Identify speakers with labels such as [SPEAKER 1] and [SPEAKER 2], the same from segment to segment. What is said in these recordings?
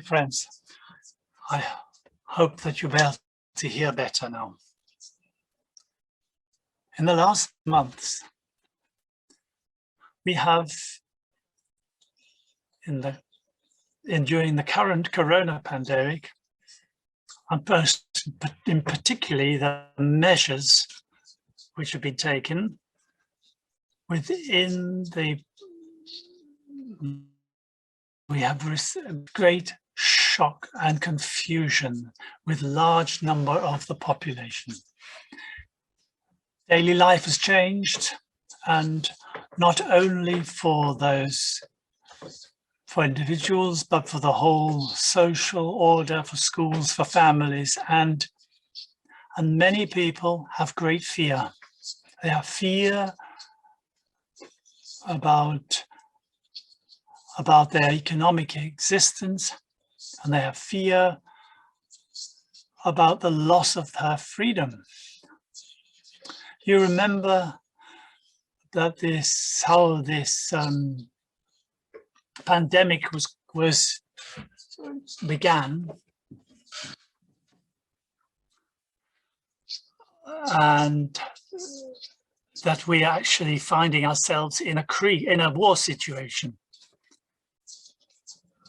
[SPEAKER 1] friends. I hope that you'll be able to hear better now. In the last months, we have, during the current corona pandemic, and in particularly the measures which have been taken within we have received great shock and confusion with large number of the population. Daily life has changed, and not only for individuals, but for the whole social order, for schools, for families, and many people have great fear. They have fear about their economic existence, and they have fear about the loss of their freedom. You remember that how this pandemic began, and that we are actually finding ourselves in a war situation.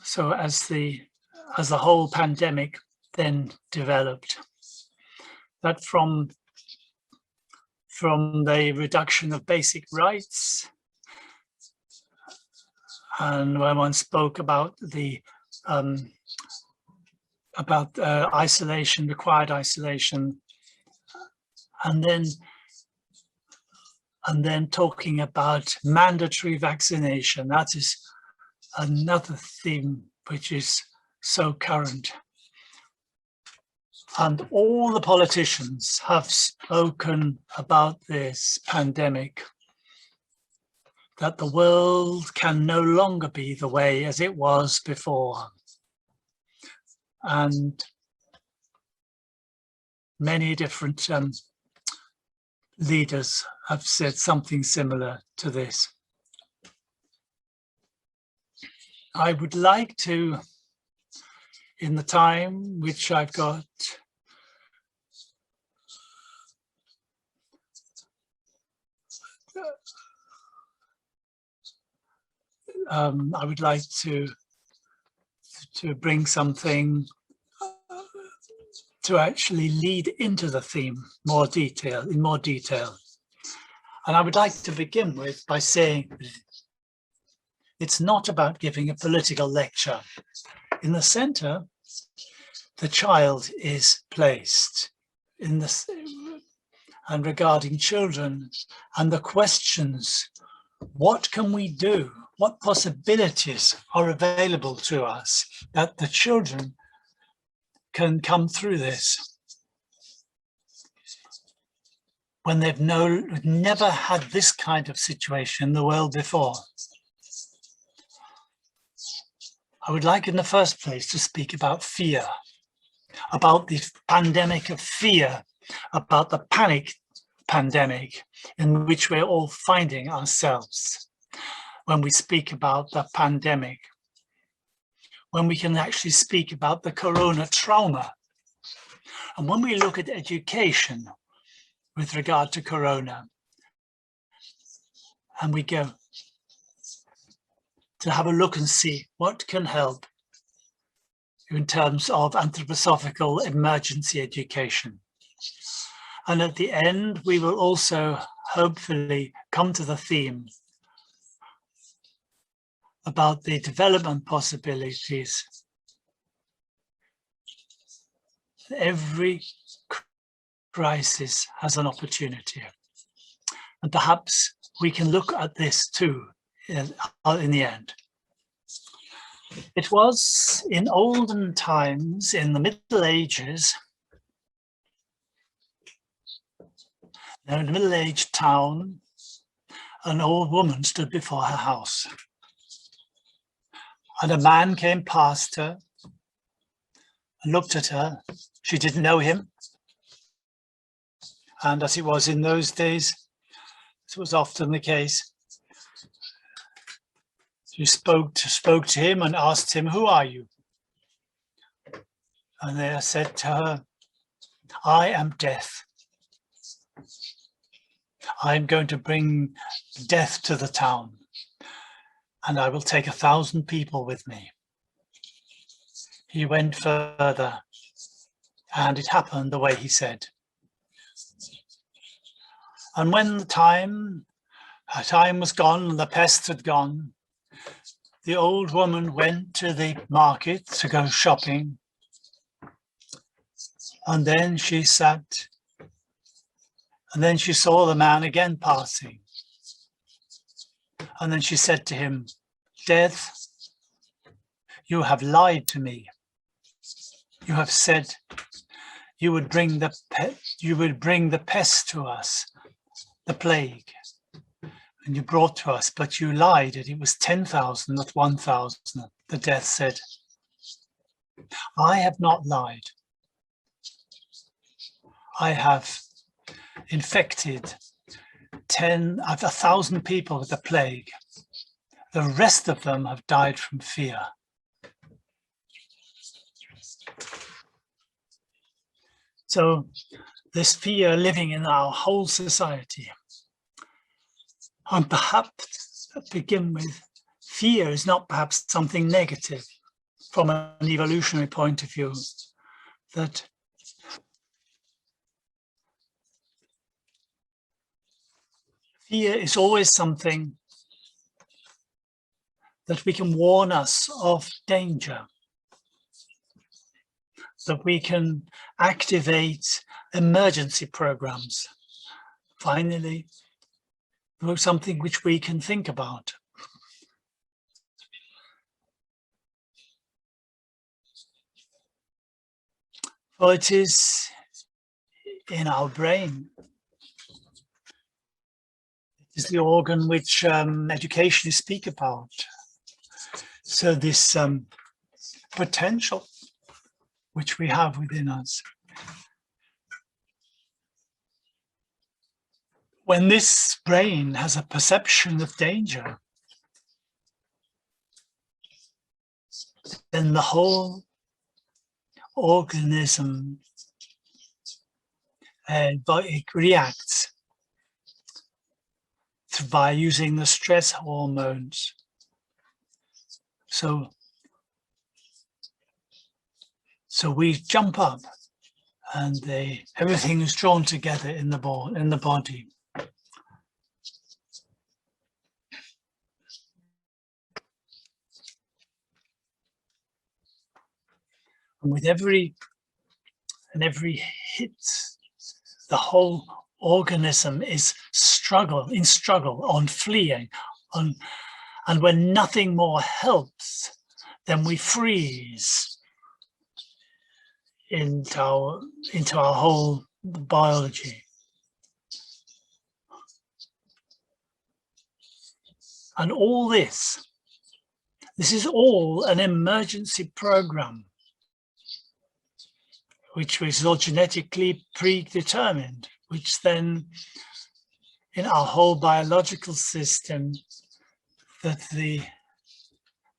[SPEAKER 1] So as the whole pandemic then developed, that from the reduction of basic rights, and when one spoke about the isolation, required isolation, and then talking about mandatory vaccination. That is another theme which is so current. And all the politicians have spoken about this pandemic, that the world can no longer be the way as it was before. And many different leaders have said something similar to this. I would like to, in the time which I've got, I would like to bring something to actually lead into the theme in more detail. And I would like to begin by saying it's not about giving a political lecture. In the center, the child is placed and regarding children and the questions, what can we do? What possibilities are available to us that the children can come through this when they've never had this kind of situation in the world before? I would like in the first place to speak about fear, about the pandemic of fear, about the panic pandemic in which we're all finding ourselves when we speak about the pandemic, when we can actually speak about the corona trauma. And when we look at education with regard to corona, and we go to have a look and see what can help in terms of anthroposophical emergency education. And at the end, we will also hopefully come to the theme about the development possibilities. Every crisis has an opportunity. And perhaps we can look at this too in the end. It was in olden times, in the Middle Ages, in a middle-aged town, an old woman stood before her house. And a man came past her and looked at her. She didn't know him. And as it was in those days, this was often the case, she spoke to him and asked him, "Who are you?" And they said to her, I am death. I'm going to bring death to the town, and I will take 1,000 people with me. He went further, and it happened the way he said. And when the time was gone and the pest had gone, the old woman went to the market to go shopping. And then she sat, and then she saw the man again passing. And then she said to him, Death, you have lied to me. You have said you would bring the pest to us, the plague, and you brought to us, but you lied, and it was 10,000, not 1,000. The death said, I have not lied. I have infected 1,000 people with the plague. The rest of them have died from fear. So this fear living in our whole society. And perhaps to begin with, fear is not perhaps something negative from an evolutionary point of view, that fear is always something that we can warn us of danger, that we can activate emergency programs. Finally, something which we can think about. For it is in our brain. It is the organ which educationists speak about. So this potential which we have within us. When this brain has a perception of danger, then the whole organism it reacts by using the stress hormones. So we jump up, and everything is drawn together in the body. And with every hit, the whole organism is in struggle, on fleeing, and when nothing more helps, then we freeze into our whole biology. And all this is all an emergency program, which was all genetically predetermined, which then in our whole biological system, that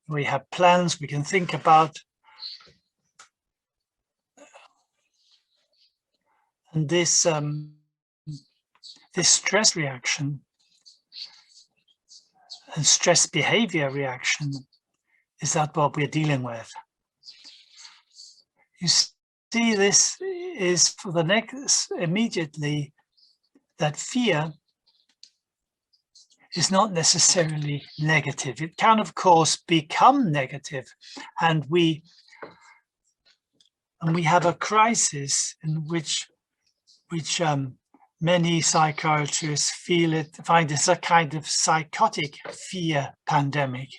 [SPEAKER 1] we have plans we can think about. And this stress reaction and stress behavior reaction is that what we're dealing with. You see, this is for the next immediately that fear is not necessarily negative. It can, of course, become negative, and we have a crisis in which many psychiatrists find this a kind of psychotic fear pandemic.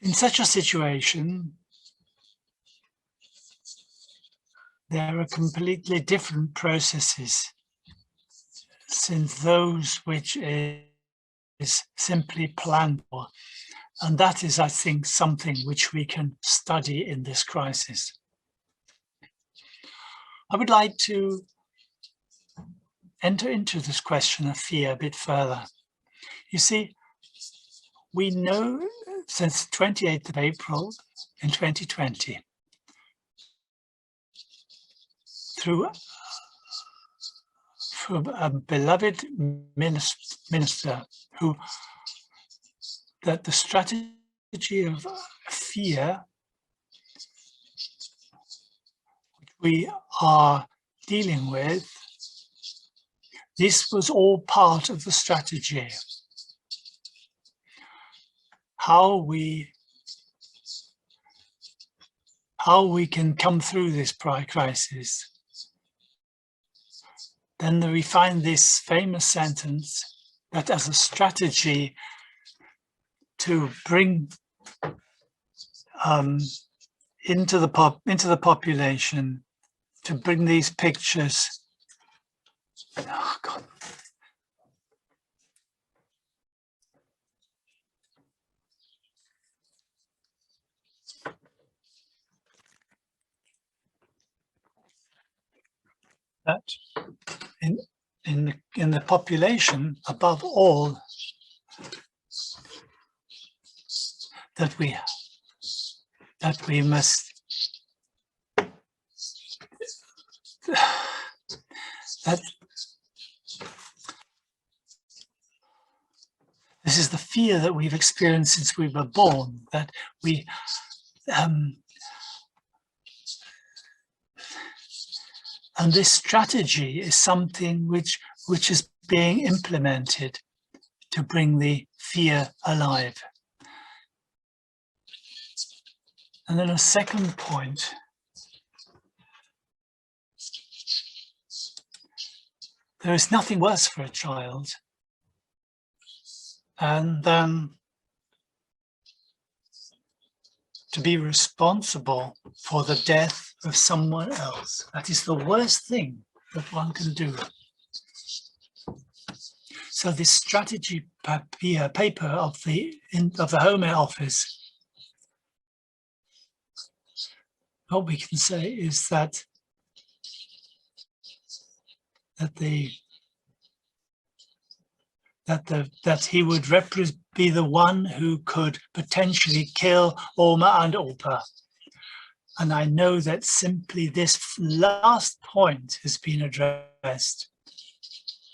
[SPEAKER 1] In such a situation, there are completely different processes, since those which is simply planned for. And that is, I think, something which we can study in this crisis. I would like to enter into this question of fear a bit further. You see, we know since 28th of April in 2020, through a beloved minister, that the strategy of fear which we are dealing with, this was all part of the strategy. How we can come through this crisis. Then we find this famous sentence that as a strategy to bring into the population, to bring these pictures. Oh God. That in the population, above all, that we must that this is the fear that we've experienced since we were born, that we and this strategy is something which is being implemented to bring the fear alive. And then a second point, there is nothing worse for a child than to be responsible for the death of someone else. That is the worst thing that one can do. So this strategy paper of the Home Office, what we can say is that he would be the one who could potentially kill Oma and Opa. And I know that simply this last point has been addressed.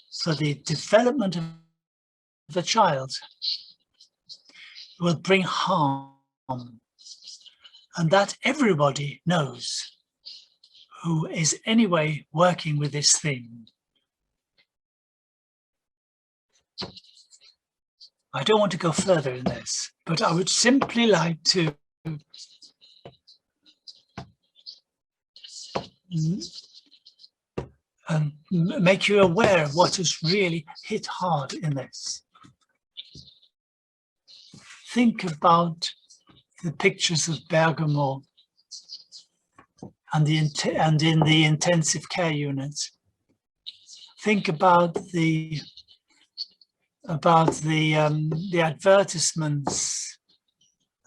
[SPEAKER 1] So the development of the child will bring harm, and that everybody knows who is anyway working with this thing. I don't want to go further in this, but I would simply like to make you aware of what has really hit hard in this. Think about the pictures of Bergamo and in the intensive care units. Think about the advertisements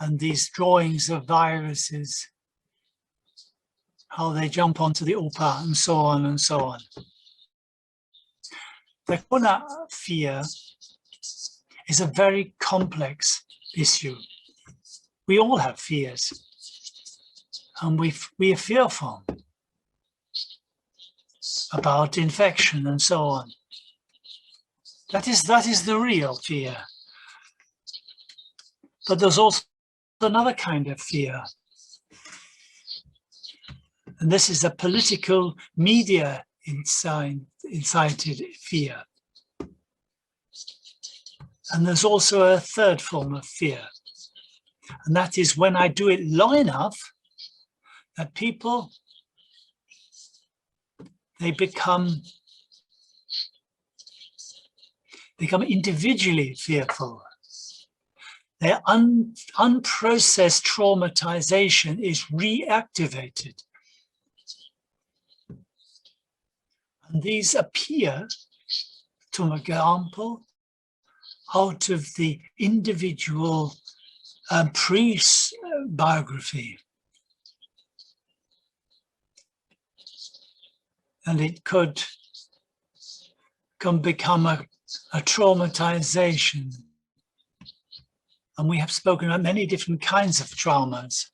[SPEAKER 1] and these drawings of viruses, how they jump onto the Opa and so on and so on. The corona fear is a very complex issue. We all have fears, and we are fearful about infection and so on. That is the real fear. But there's also another kind of fear. And this is a political media incited fear. And there's also a third form of fear. And that is when I do it long enough that people, they become individually fearful. Their unprocessed traumatization is reactivated. And these appear, to example, out of the individual priest's biography. And it can become a traumatization. And we have spoken about many different kinds of traumas.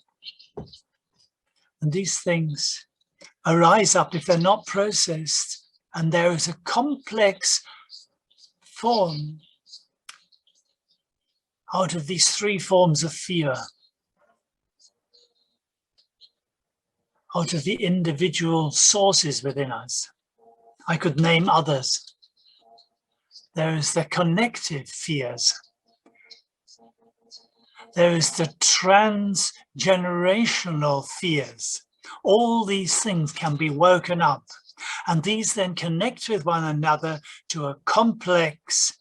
[SPEAKER 1] And these things arise up if they're not processed. And there is a complex form out of these three forms of fear, out of the individual sources within us. I could name others. There is the connective fears. There is the transgenerational fears. All these things can be woken up, and these then connect with one another to a complex.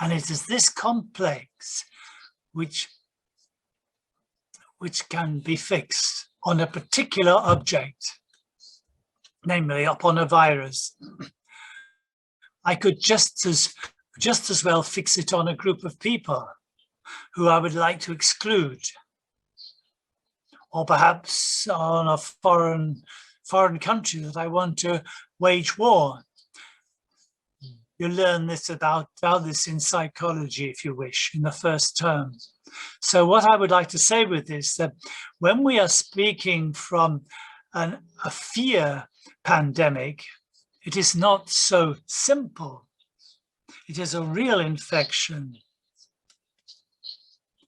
[SPEAKER 1] And it is this complex which can be fixed on a particular object, namely upon a virus. I could just as well fix it on a group of people who I would like to exclude, or perhaps on a foreign country that I want to wage war. You learn this about this in psychology, if you wish, in the first term. So what I would like to say with this, that when we are speaking from a fear pandemic, it is not so simple. It is a real infection.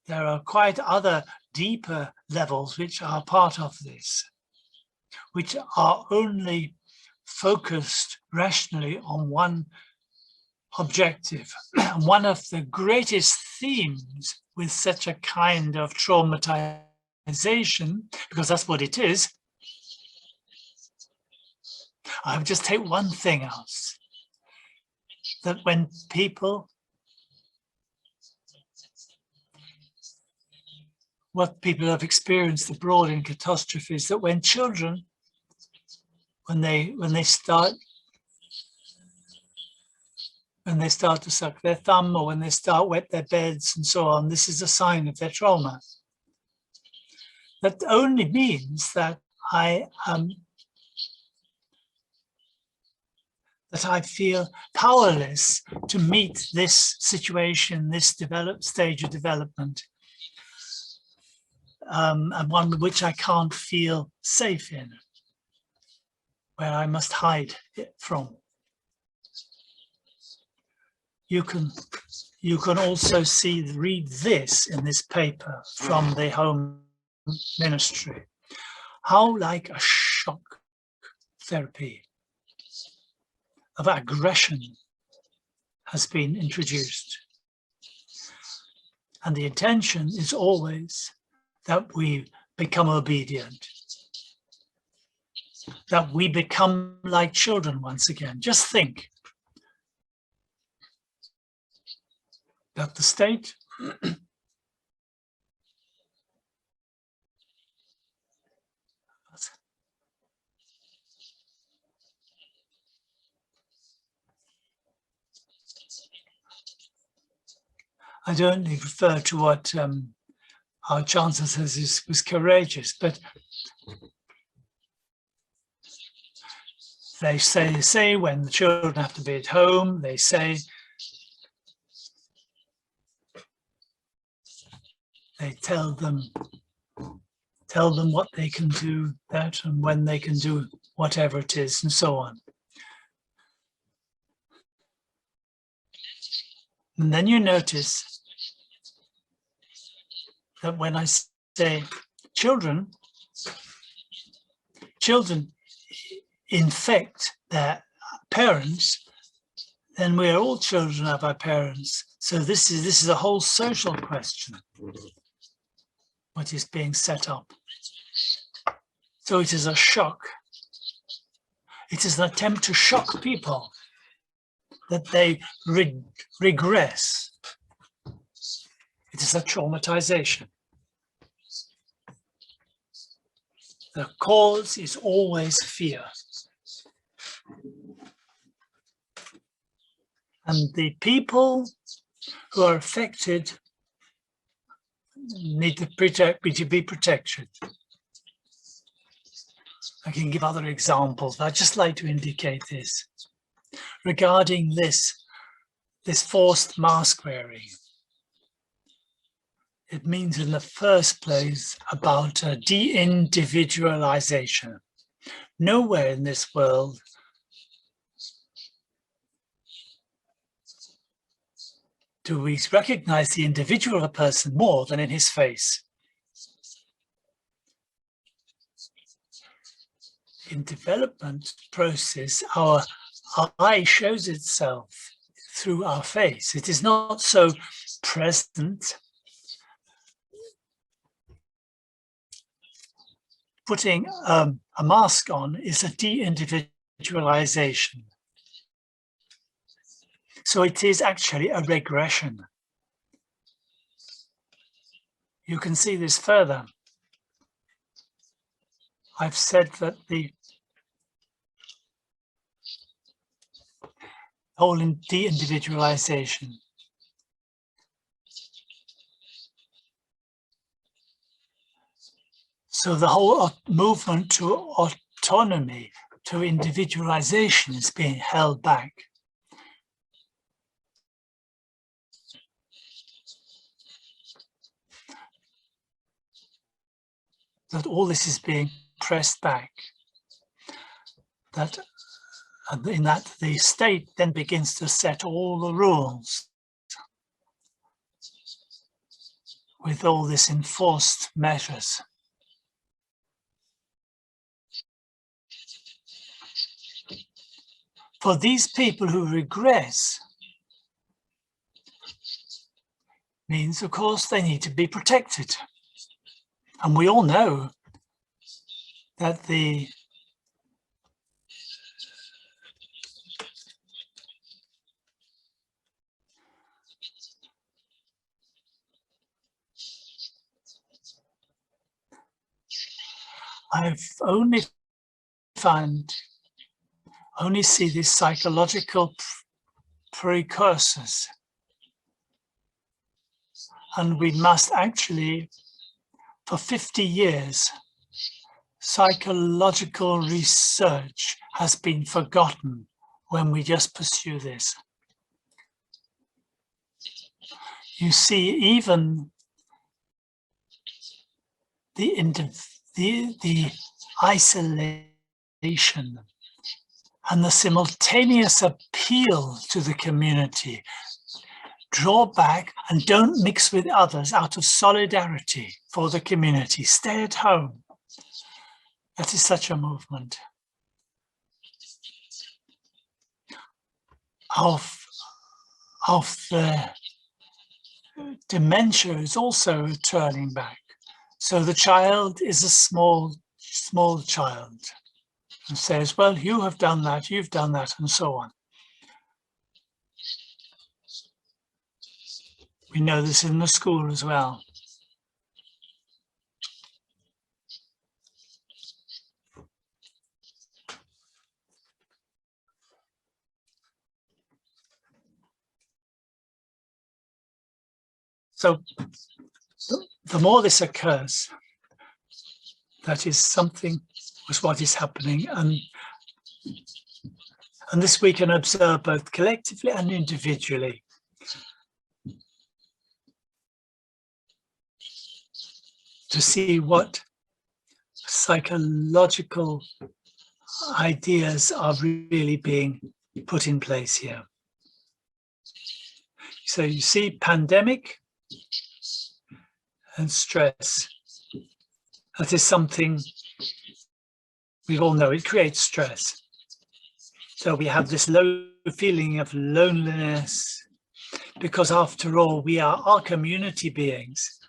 [SPEAKER 1] There are quite other deeper levels which are part of this, which are only focused rationally on one objective. One of the greatest themes with such a kind of traumatization, because that's what it is, I would just take one thing else, that when people, what people have experienced abroad in catastrophes, that when children, when they start to suck their thumb, or when they start wet their beds and so on, this is a sign of their trauma. That only means that I feel powerless to meet this situation, this stage of development, and one which I can't feel safe in, where I must hide it from. You can also read this in this paper from the Home Ministry, how like a shock therapy of aggression has been introduced. And the intention is always that we become obedient, that we become like children once again. Just think that the state I don't refer to what our chancellor says was courageous, but they say when the children have to be at home, they tell them what they can do, that, and when they can do whatever it is, and so on. And then you notice that when I say children infect their parents, then we are all children of our parents. So this is a whole social question, what is being set up. So it is a shock. It is an attempt to shock people, that they regress. It is a traumatization. The cause is always fear. And the people who are affected need to be protected. I can give other examples, but I'd just like to indicate this. Regarding this this forced mask wearing. It means in the first place about de-individualization. Nowhere in this world do we recognize the individual of a person more than in his face. In development process, our eye shows itself through our face. It is not so present. Putting a mask on is a de-individualization. So it is actually a regression. You can see this further. I've said that the whole de-individualization. So the whole movement to autonomy, to individualization is being held back. That all this is being pressed back. That in that the state then begins to set all the rules with all this enforced measures. For these people who regress, means of course they need to be protected. And we all know that I've only see these psychological precursors. And we must actually, for 50 years, psychological research has been forgotten when we just pursue this. You see, even the isolation and the simultaneous appeal to the community. Draw back and don't mix with others out of solidarity for the community. Stay at home. That is such a movement. Of the dementia is also turning back. So the child is a small child and says, well, you have done that, you've done that, and so on. We know this in the school as well. So the more this occurs, that is something was what is happening. And this we can observe both collectively and individually. To see what psychological ideas are really being put in place here. So you see pandemic and stress. That is something we all know, it creates stress. So we have this low feeling of loneliness, because after all, we are community beings.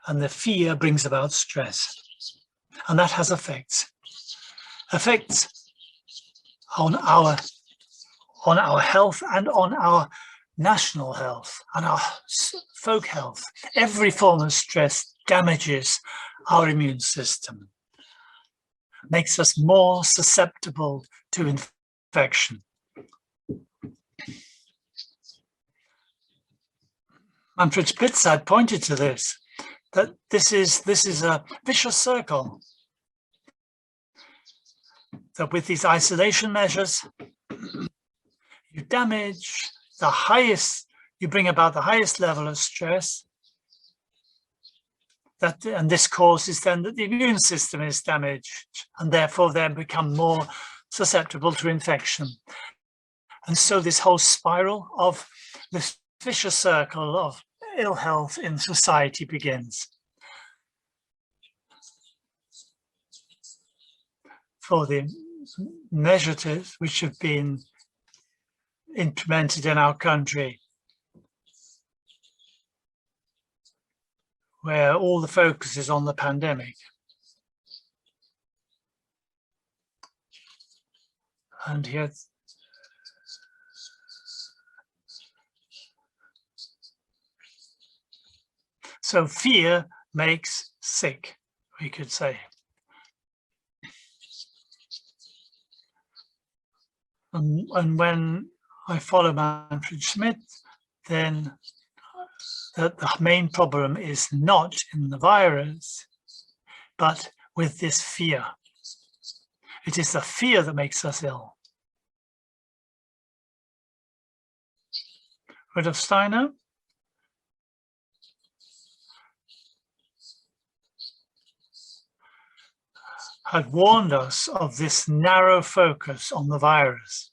[SPEAKER 1] And the fear brings about stress. And that has effects on our health and on our national health and our folk health. Every form of stress damages our immune system, makes us more susceptible to infection. Manfred Spitzer had pointed to this, that this is a vicious circle. That with these isolation measures, you damage the highest, you bring about the highest level of stress, and this causes then that the immune system is damaged and therefore then become more susceptible to infection. And so this whole spiral of this vicious circle of ill health in society begins. For the measures which have been implemented in our country, where all the focus is on the pandemic. And here, so fear makes sick, we could say. And when I follow Manfred Schmidt, then the main problem is not in the virus, but with this fear. It is the fear that makes us ill. Rudolf Steiner? Had warned us of this narrow focus on the virus.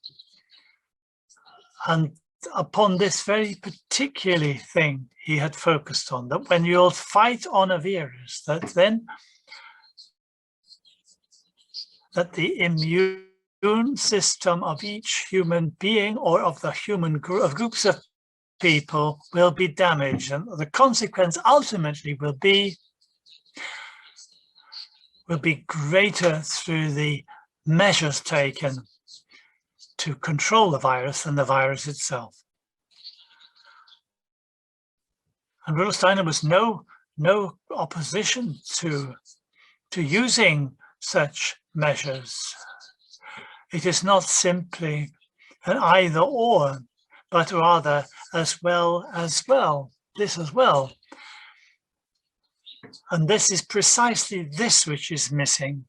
[SPEAKER 1] And upon this very particular thing he had focused on, that when you'll fight on a virus, that then that the immune system of each human being or of the human of groups of people will be damaged, and the consequence ultimately will be greater through the measures taken to control the virus than the virus itself. And Rudolf Steiner was no opposition to using such measures. It is not simply an either or, but rather as well, this as well. And this is precisely this which is missing.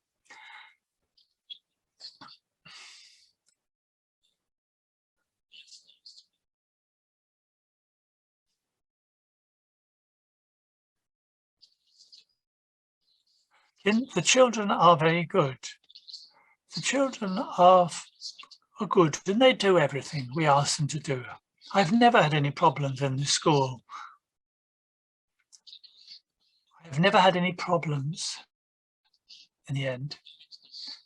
[SPEAKER 1] The children are very good. The children are good, and they do everything we ask them to do. I've never had any problems in the school. I've never had any problems in the end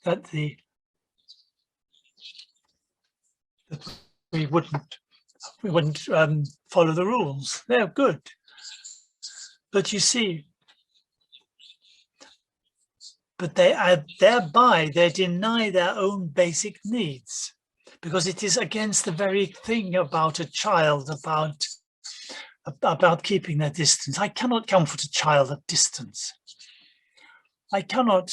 [SPEAKER 1] that we wouldn't follow the rules. They're good. But you see, but thereby they deny their own basic needs, because it is against the very thing about a child, about keeping their distance. I cannot comfort a child at distance. I cannot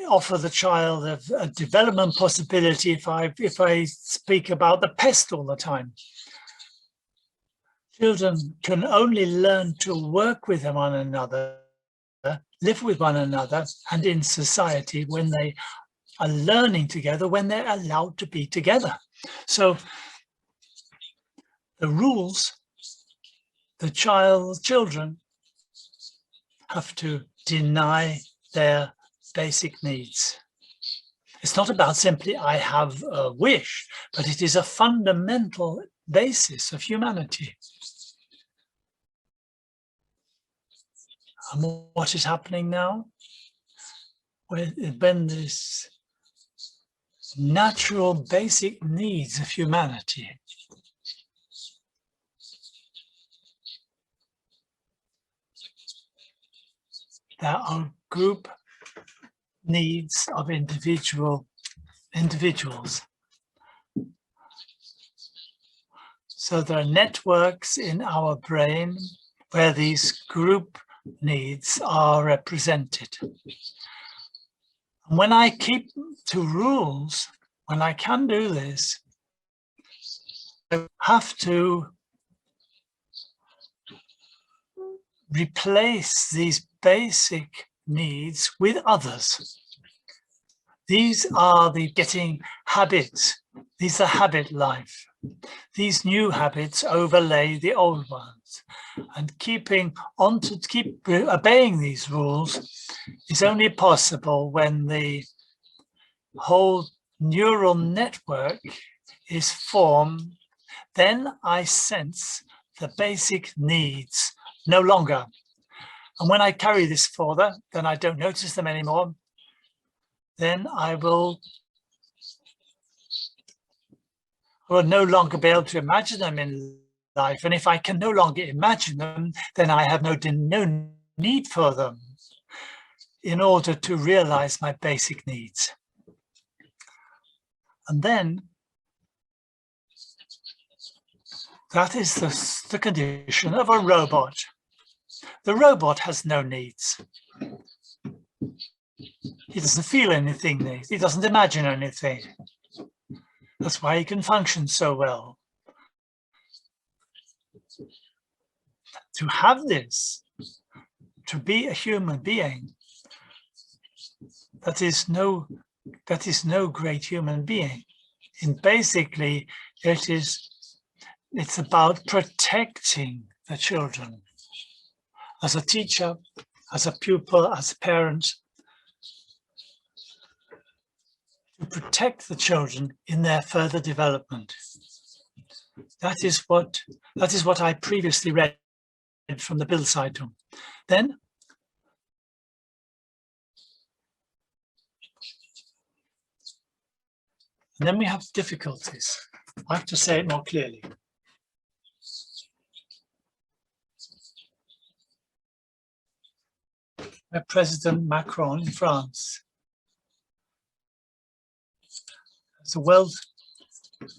[SPEAKER 1] offer the child a development possibility if I speak about the pest all the time. Children can only learn to work with one another, live with one another, and in society when they are learning together, when they're allowed to be together. So the rules, the children have to deny their basic needs. It's not about simply I have a wish, but it is a fundamental basis of humanity. And what is happening now? When this natural basic needs of humanity there are group needs of individuals. So there are networks in our brain where these group needs are represented. And when I keep to rules, when I can do this, I have to replace these basic needs with others. These are the getting habits. These are habit life. These new habits overlay the old ones, and keep obeying these rules is only possible when the whole neural network is formed. Then I sense the basic needs no longer. And when I carry this further, then I don't notice them anymore. Then I will no longer be able to imagine them in life. And if I can no longer imagine them, then I have no need for them in order to realize my basic needs. And then that is the condition of a robot. The robot has no needs. He doesn't feel anything. He doesn't imagine anything. That's why he can function so well. To have this, to be a human being, that is no great human being. And basically, it's about protecting the children. As a teacher, as a pupil, as a parent, to protect the children in their further development. That is what I previously read from the Bildzeitung. Then we have difficulties. I have to say it more clearly. President Macron in France is a world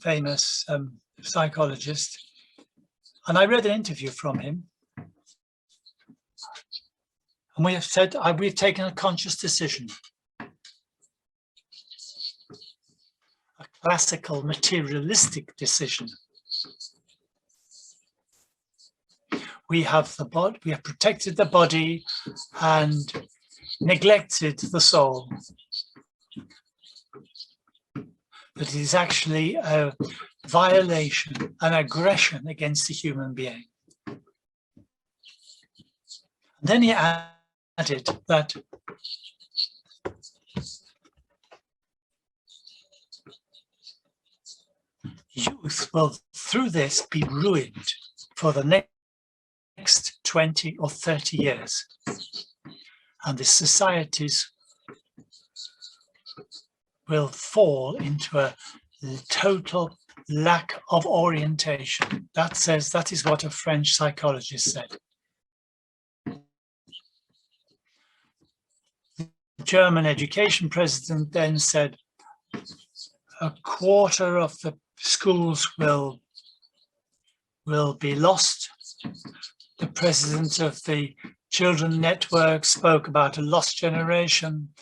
[SPEAKER 1] famous psychologist, and I read an interview from him, and we have said we've taken a conscious decision, a classical materialistic decision. We have protected the body and neglected the soul. But it is actually a violation, an aggression against the human being. And then he added that youth will, through this, be ruined for the next 20 or 30 years. And the societies will fall into a total lack of orientation. That is what a French psychologist said. The German education president then said a quarter of the schools will be lost. The president of the Children Network spoke about a lost generation.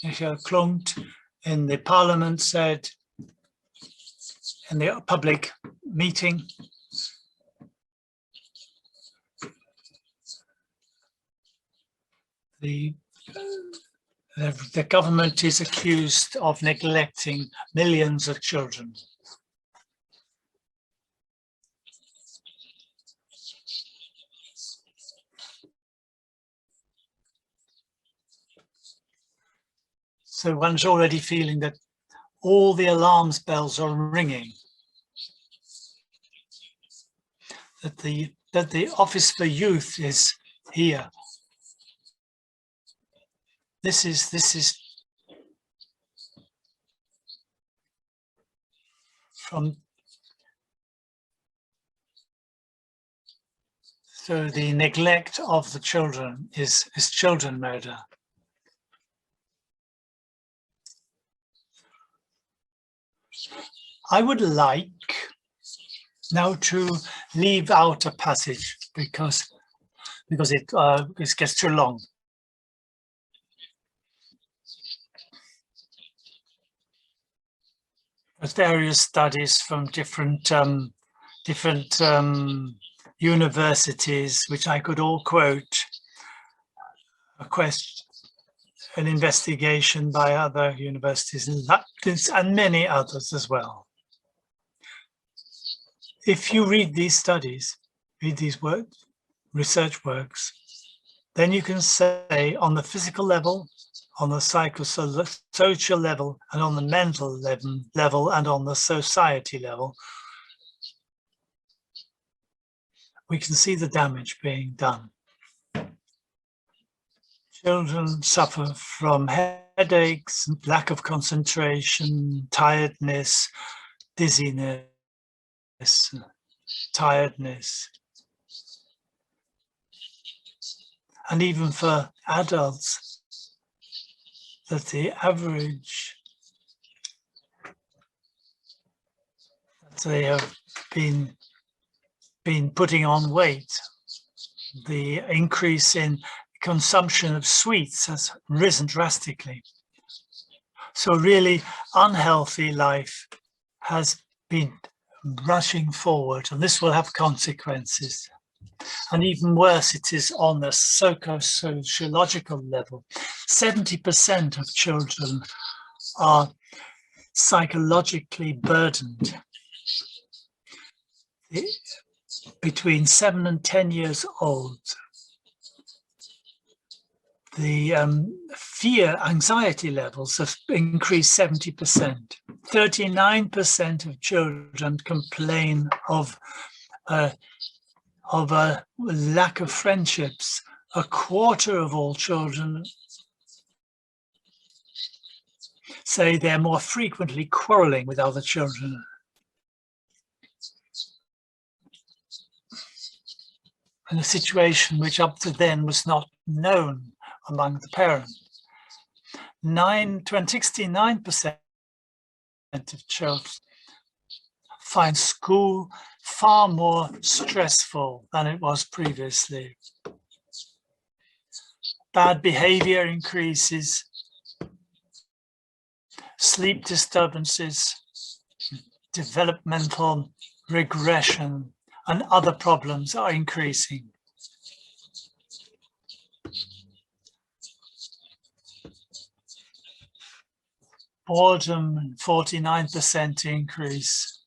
[SPEAKER 1] Michael Klunt in the parliament said, in the public meeting, the government is accused of neglecting millions of children. So one's already feeling that all the alarm bells are ringing. That the Office for Youth is here. This is from, so the neglect of the children is children murder. I would like now to leave out a passage because it gets too long. There's various studies from different universities, which I could all quote. an investigation by other universities and many others as well. If you read these studies, read these research works, then you can say on the physical level, on the psychosocial level, and on the mental level, and on the society level, we can see the damage being done. Children suffer from headaches, lack of concentration, tiredness, dizziness, tiredness. And even for adults, that the average that they have been putting on weight, the increase in consumption of sweets has risen drastically. So really unhealthy life has been rushing forward, and this will have consequences. And even worse, it is on the psychosociological level. 70% of children are psychologically burdened. Between 7 and 10 years old, the fear, anxiety levels have increased 70%. 39% of children complain of a lack of friendships. A quarter of all children say they're more frequently quarreling with other children. In a situation which up to then was not known among the parents. 69% of children find school far more stressful than it was previously. Bad behavior increases, sleep disturbances, developmental regression, and other problems are increasing. Boredom, 49% increase.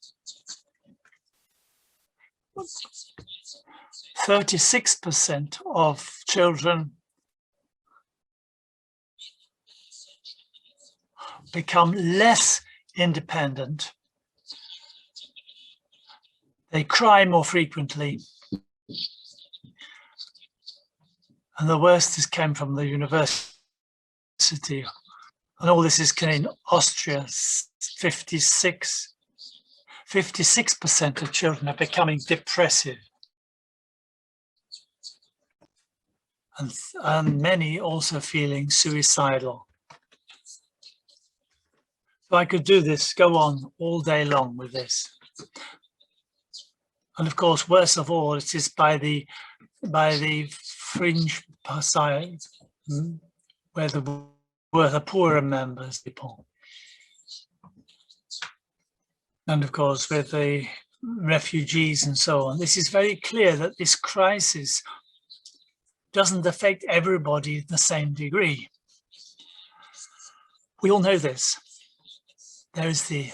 [SPEAKER 1] 36% of children become less independent. They cry more frequently. And the worst came from the university. And all this is in Austria. 56% of children are becoming depressive. And many also feeling suicidal. So I could do this, go on all day long with this. And of course, worst of all, it is by the fringe side, where the poorer members, people. And of course, with the refugees and so on. This is very clear that this crisis doesn't affect everybody in the same degree. We all know this. There is the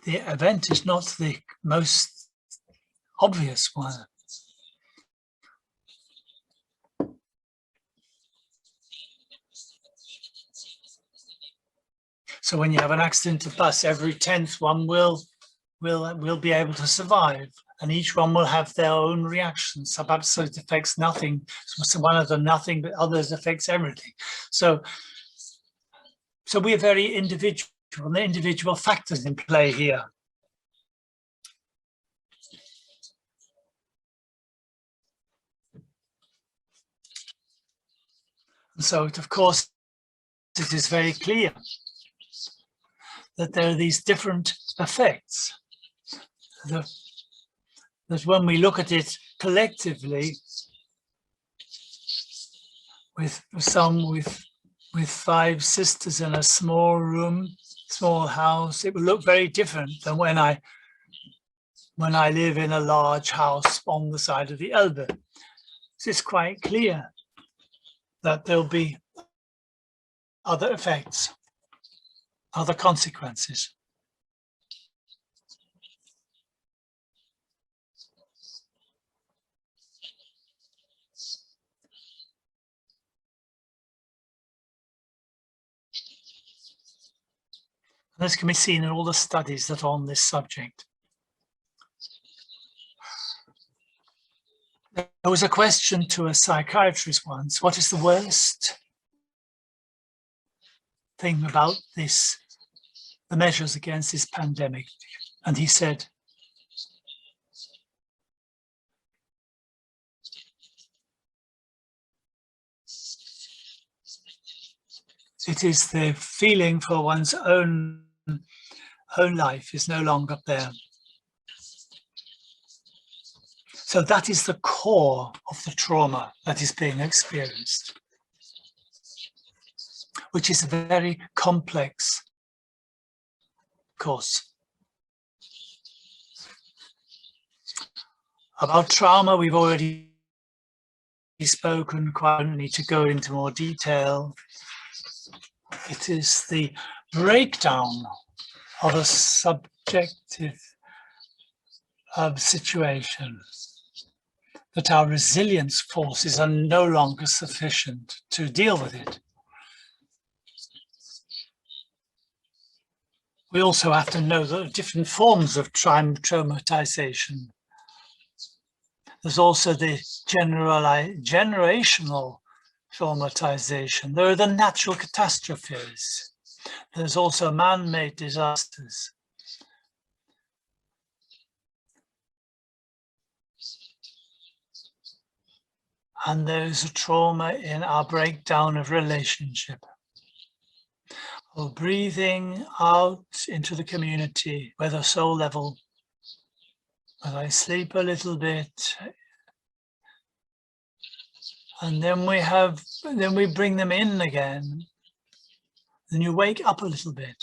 [SPEAKER 1] event is not the most obvious one. So when you have an accident of bus, every 10th one will be able to survive, and each one will have their own reactions. Some episodes affects nothing, so one of them nothing, but others affects everything. So we're very individual, and the individual factors in play here. And so, of course, it is very clear that there are these different effects. That when we look at it collectively, with 5 sisters in a small room, small house, it will look very different than when I live in a large house on the side of the Elbe. It's quite clear that there'll be other effects, other consequences. And this can be seen in all the studies that are on this subject. There was a question to a psychiatrist once, what is the worst thing about this, the measures against this pandemic? And he said, it is the feeling for one's own life is no longer there. So that is the core of the trauma that is being experienced, which is a very complex course. About trauma, we've already spoken, quite don't need to go into more detail. It is the breakdown of a subjective situation, that our resilience forces are no longer sufficient to deal with it. We also have to know the different forms of traumatization. There's also the generational traumatization. There are the natural catastrophes. There's also man-made disasters. And there's a trauma in our breakdown of relationship. Or breathing out into the community, whether soul level, when I sleep a little bit, and then we bring them in again. Then you wake up a little bit.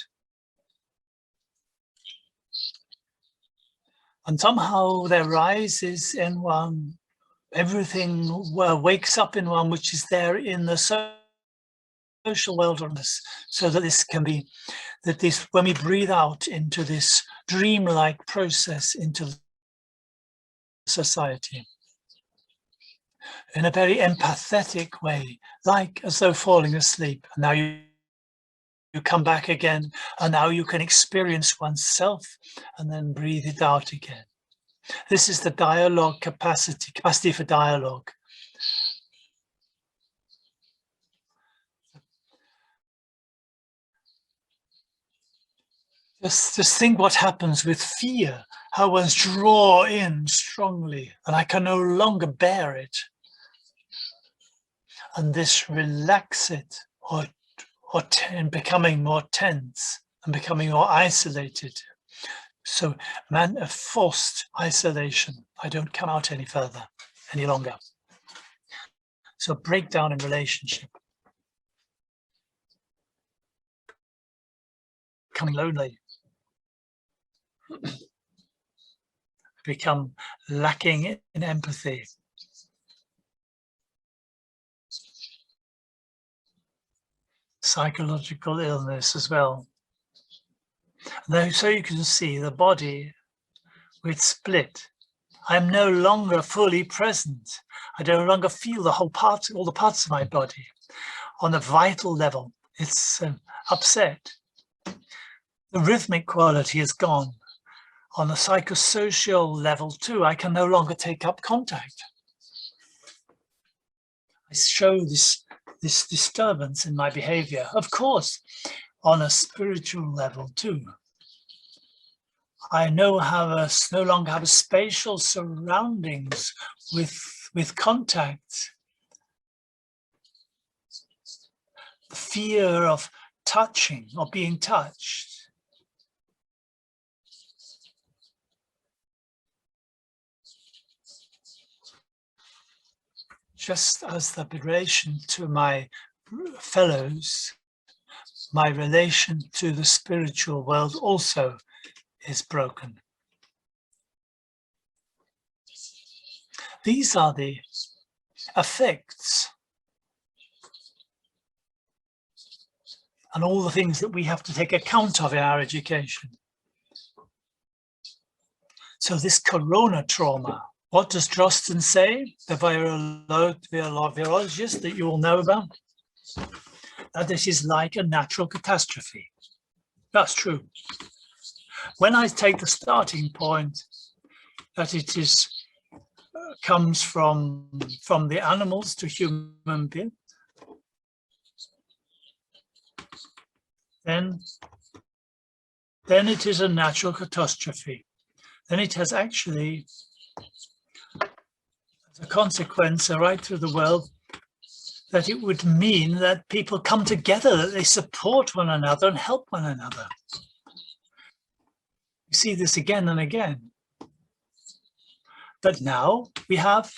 [SPEAKER 1] And somehow there rises in one, everything wakes up in one, which is there in the social wilderness, so that this can be, when we breathe out into this dreamlike process into society, in a very empathetic way, like as though falling asleep. And now you come back again, and now you can experience oneself and then breathe it out again. This is the dialogue capacity for dialogue. Just think what happens with fear, how one's drawn in strongly, and I can no longer bear it. And this relax it, or becoming more tense and becoming more isolated. So a forced isolation. I don't come out any further, any longer. So breakdown in relationship. Becoming lonely. Become lacking in empathy. Psychological illness as well. And so you can see the body with split. I'm no longer fully present. I no longer feel all the parts of my body. On a vital level, it's upset. The rhythmic quality is gone. On the psychosocial level too, I can no longer take up contact. I show this disturbance in my behavior. Of course, on a spiritual level too. I no longer have a spatial surroundings with contact. The fear of touching or being touched. Just as the relation to my fellows, my relation to the spiritual world also is broken. These are the effects and all the things that we have to take account of in our education. So this corona trauma, what does Drosten say, the virologist that you all know about? That this is like a natural catastrophe. That's true. When I take the starting point that it is comes from the animals to human beings, then it is a natural catastrophe. Then it has actually, as a consequence, right through the world, that it would mean that people come together, that they support one another and help one another. You see this again and again. But now we have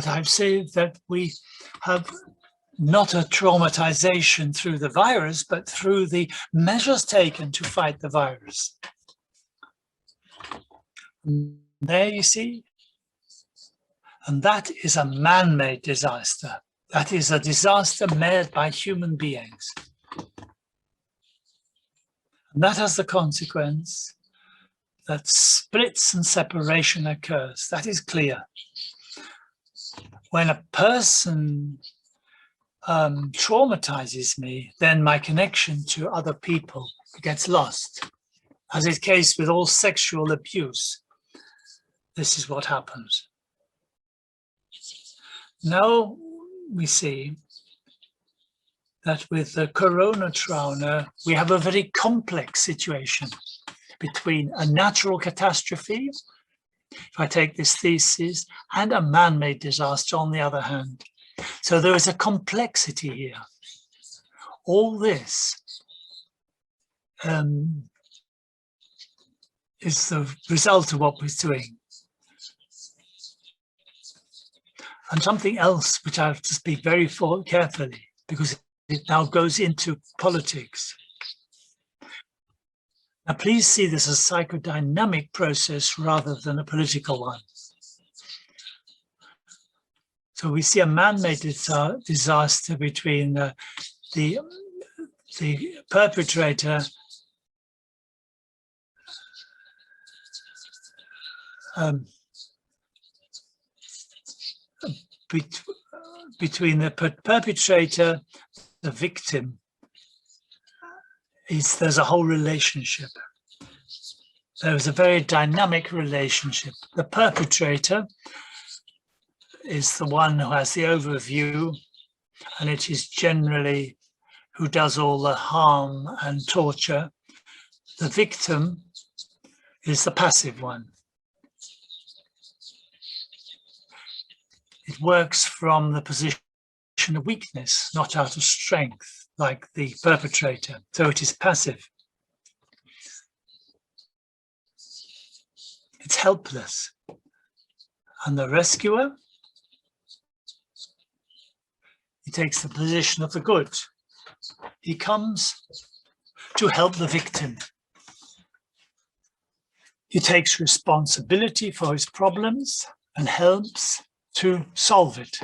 [SPEAKER 1] I've said that we have not a traumatization through the virus, but through the measures taken to fight the virus. And there you see, and that is a man-made disaster. That is a disaster made by human beings. And that has the consequence that splits and separation occurs. That is clear. When a person traumatizes me, then my connection to other people gets lost. As is the case with all sexual abuse, this is what happens. Now we see that with the corona trauma, we have a very complex situation between a natural catastrophe, if I take this thesis, and a man-made disaster on the other hand. So there is a complexity here. All this is the result of what we're doing. And something else which I have to speak very carefully, because it now goes into politics. Now, please see this as a psychodynamic process rather than a political one. So we see a man-made disaster between the perpetrator between the perpetrator, the victim. There's a whole relationship. There's a very dynamic relationship. The perpetrator is the one who has the overview, and it is generally who does all the harm and torture. The victim is the passive one. It works from the position of weakness, not out of strength, like the perpetrator. So it is passive. It's helpless. And the rescuer, he takes the position of the good. He comes to help the victim. He takes responsibility for his problems and helps to solve it.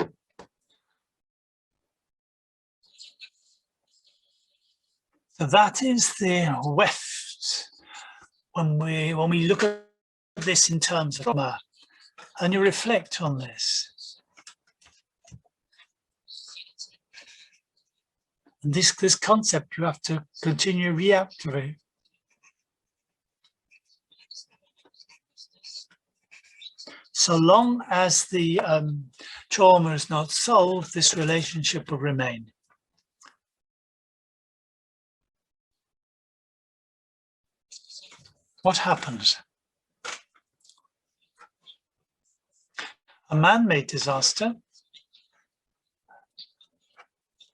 [SPEAKER 1] So that is the weft when we look at this in terms of trauma, and you reflect on this. And this concept you have to continue reactivate. So long as the trauma is not solved, this relationship will remain. What happens? A man-made disaster.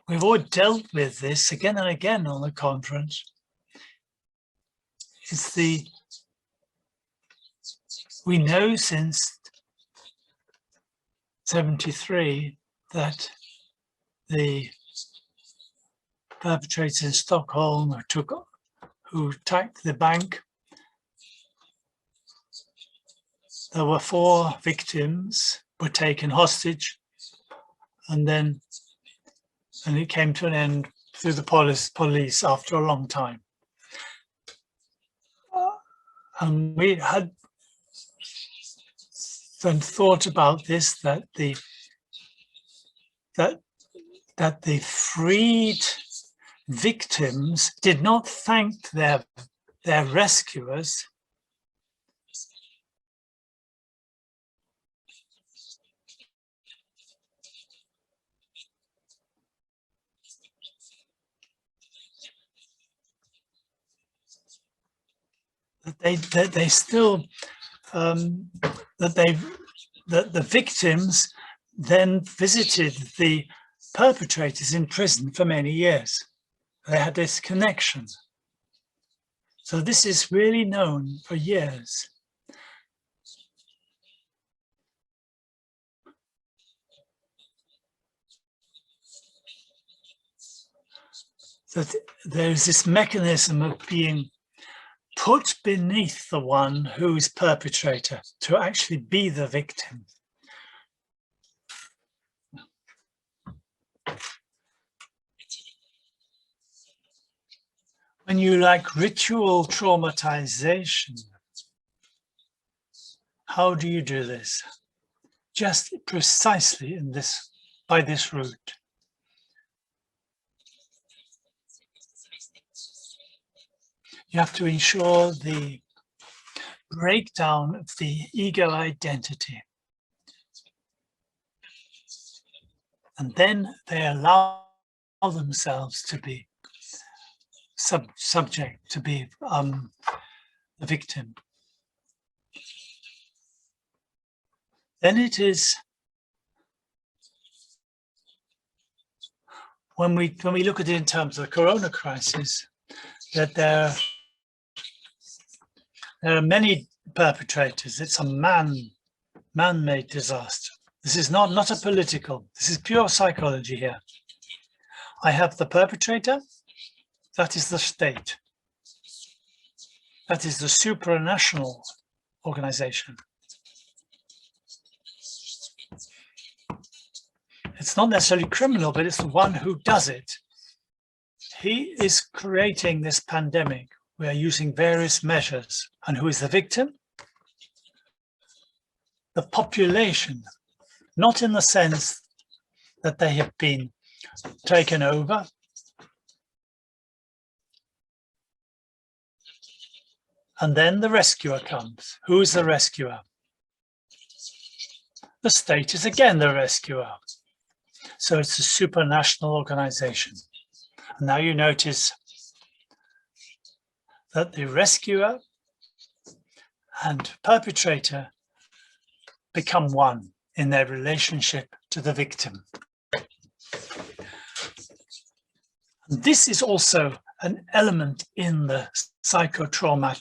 [SPEAKER 1] We've all dealt with this again and again on the conference. We know since 73 that the perpetrator in Stockholm who attacked the bank, there were 4 victims, were taken hostage, and it came to an end through the police after a long time. And we had then thought about this, that the freed victims did not thank their rescuers. That the victims then visited the perpetrators in prison for many years. They had this connection. So this is really known for years. That there's this mechanism of being put beneath the one who's perpetrator to actually be the victim. When you like ritual traumatization, how do you do this? Just precisely by this route. You have to ensure the breakdown of the ego identity. And then they allow themselves to be subject, to be the victim. Then it is when we look at it in terms of the corona crisis, that there are many perpetrators. It's a man-made disaster. This is not a political, this is pure psychology here. I have the perpetrator, that is the state. That is the supranational organization. It's not necessarily criminal, but it's the one who does it. He is creating this pandemic. We are using various measures. And who is the victim? The population, not in the sense that they have been taken over. And then the rescuer comes. Who is the rescuer? The state is again the rescuer. So it's a supranational organization. And now you notice that the rescuer and perpetrator become one in their relationship to the victim. And this is also an element in the trauma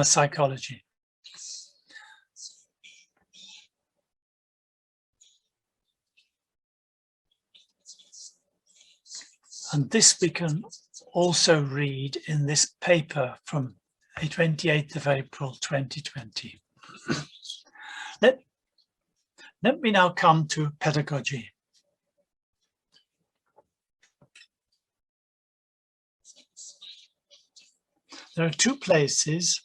[SPEAKER 1] psychology. And this we can also read in this paper from 28th of April 2020. Let me now come to pedagogy. There are two places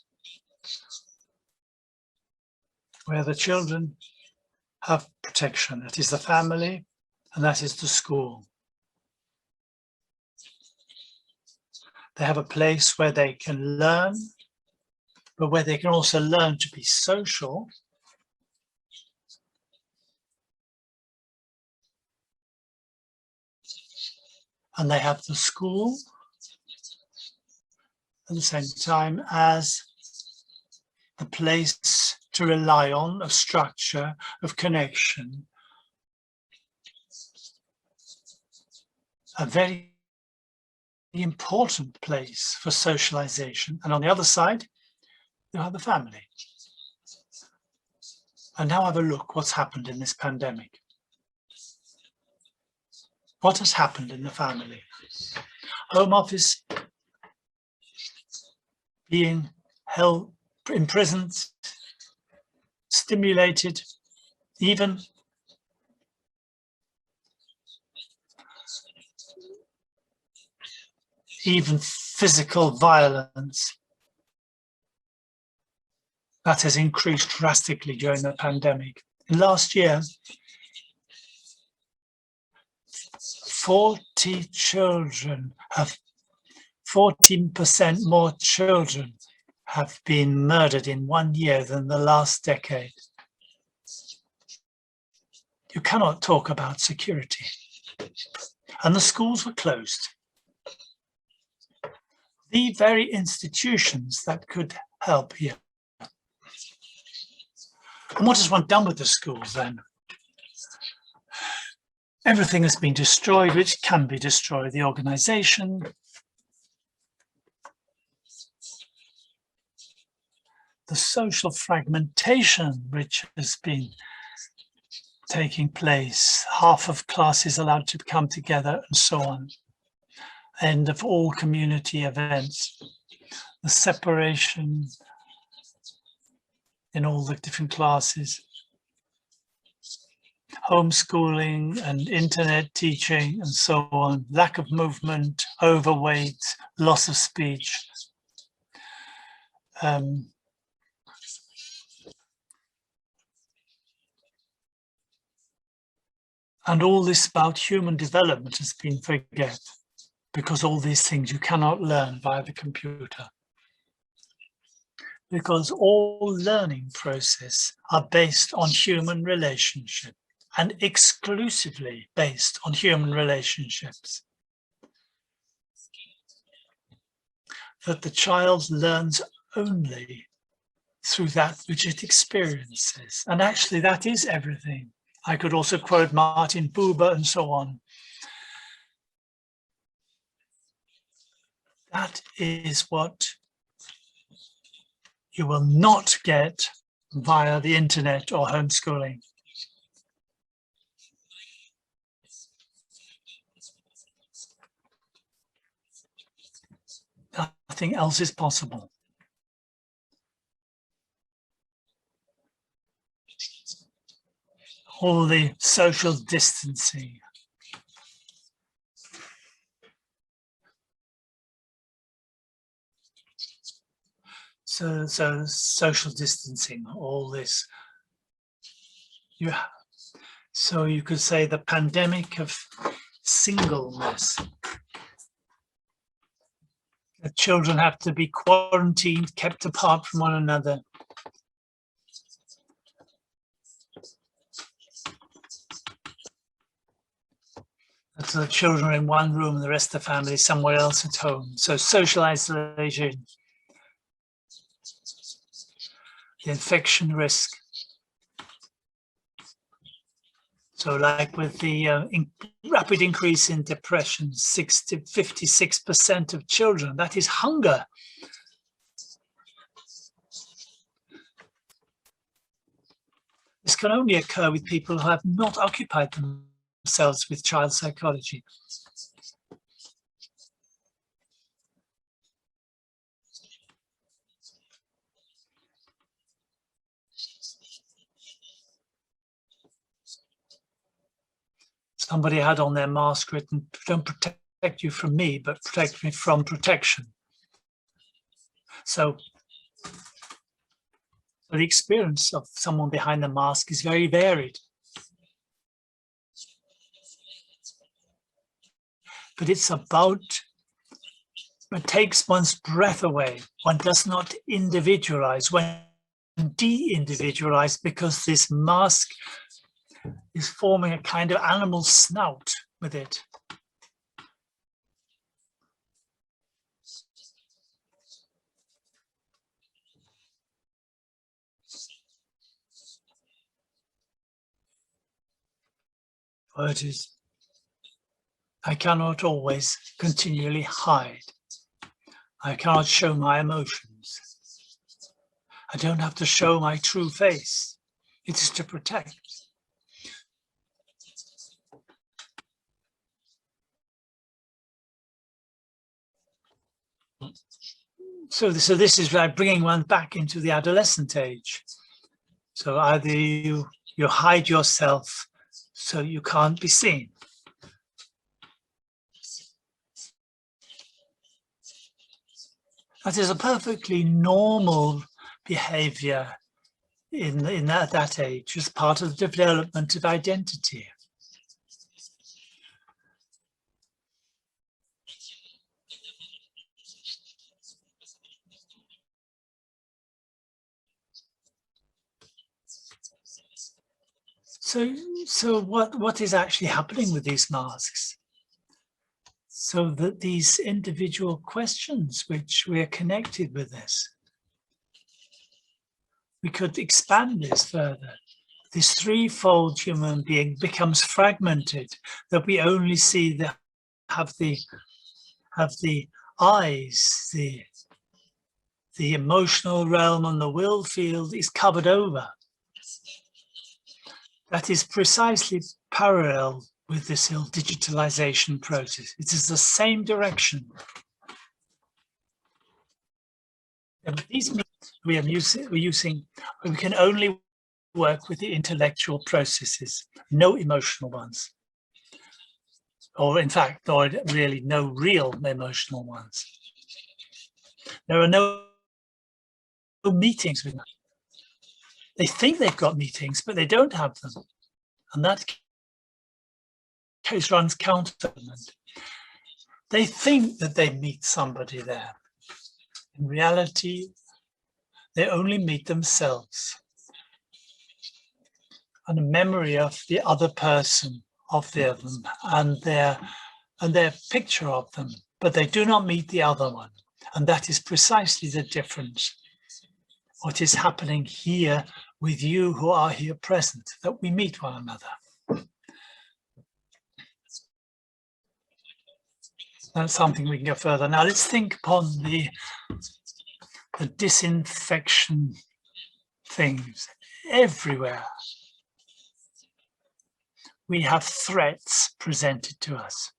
[SPEAKER 1] where the children have protection. That is the family, and that is the school. They have a place where they can learn, but where they can also learn to be social. And they have the school at the same time as the place to rely on, of structure, of connection. A very important place for socialization. And on the other side, you have the family. And now have a look what's happened in this pandemic. What has happened in the family? Home office being held, imprisoned, stimulated, even physical violence that has increased drastically during the pandemic. Last year, 14% more children have been murdered in 1 year than the last decade. You cannot talk about security. And the schools were closed. The very institutions that could help here. And what has one done with the schools then? Everything has been destroyed, which can be destroyed. The organization, the social fragmentation, which has been taking place, half of classes allowed to come together and so on. End of all community events, the separation in all the different classes, homeschooling and internet teaching and so on, lack of movement, overweight, loss of speech. And all this about human development has been forget, because all these things you cannot learn via the computer. Because all learning processes are based on human relationship and exclusively based on human relationships. That the child learns only through that which it experiences. And actually that is everything. I could also quote Martin Buber and so on. That is what you will not get via the internet or homeschooling. Nothing else is possible. All the social distancing. So social distancing, all this. So you could say the pandemic of singleness. The children have to be quarantined, kept apart from one another. So the children are in one room and the rest of the family is somewhere else at home. So social isolation, the infection risk. So like with the rapid increase in depression, 56% of children, that is hunger. This can only occur with people who have not occupied themselves with child psychology. Somebody had on their mask written, "Don't protect you from me, but protect me from protection." So the experience of someone behind the mask is very varied. But it's about, it takes one's breath away. One does not individualize, one de-individualize, because this mask is forming a kind of animal snout with it. It is, I cannot always continually hide. I cannot show my emotions. I don't have to show my true face. It is to protect. So this is like bringing one back into the adolescent age. So either you You hide yourself so you can't be seen. That is a perfectly normal behavior in that age, as part of the development of identity. So what is actually happening with these masks? So that these individual questions which we are connected with this, we could expand this further. This threefold human being becomes fragmented, that we only see have the eyes, the emotional realm, and the will field is covered over. That is precisely parallel with this digitalization process. It is the same direction. And these we can only work with the intellectual processes, no emotional ones. Or in fact, or really no real emotional ones. There are no meetings with them. They think they've got meetings, but they don't have them. And that case runs counter to them. They think that they meet somebody there. In reality, they only meet themselves and a memory of the other person, of them, and their picture of them, but they do not meet the other one. And that is precisely the difference. What is happening here with you who are here present, that we meet one another. That's something we can go further. Now let's think upon the disinfection things everywhere. We have threats presented to us.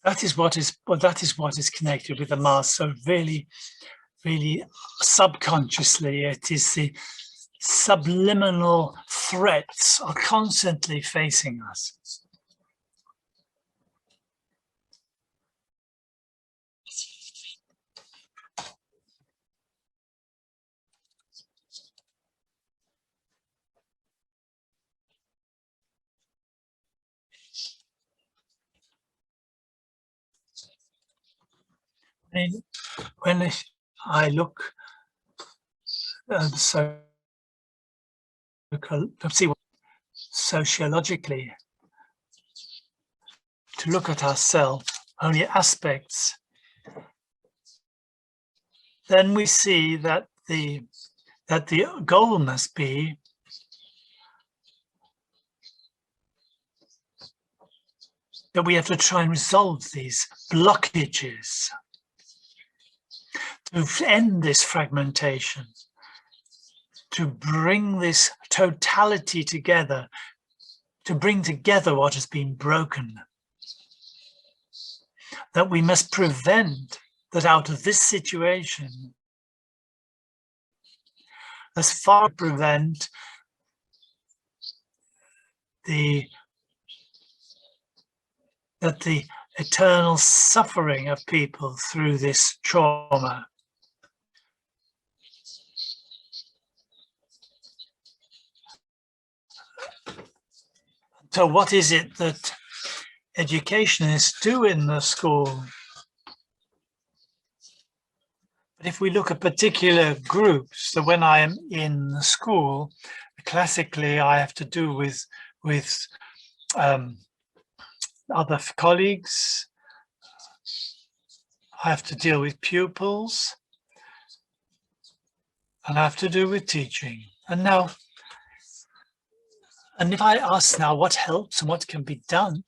[SPEAKER 1] That is what is connected with the mask. So really subconsciously, it is the subliminal threats are constantly facing us. When I look sociologically, to look at ourselves, only aspects, then we see that the goal must be that we have to try and resolve these blockages, to end this fragmentation, to bring this totality together, to bring together what has been broken. That we must prevent that out of this situation, as far as prevent that the eternal suffering of people through this trauma. So what is it that educationists do in the school? But if we look at particular groups, so when I am in the school, classically I have to do with other colleagues, I have to deal with pupils, and I have to do with teaching. And if I ask now what helps and what can be done,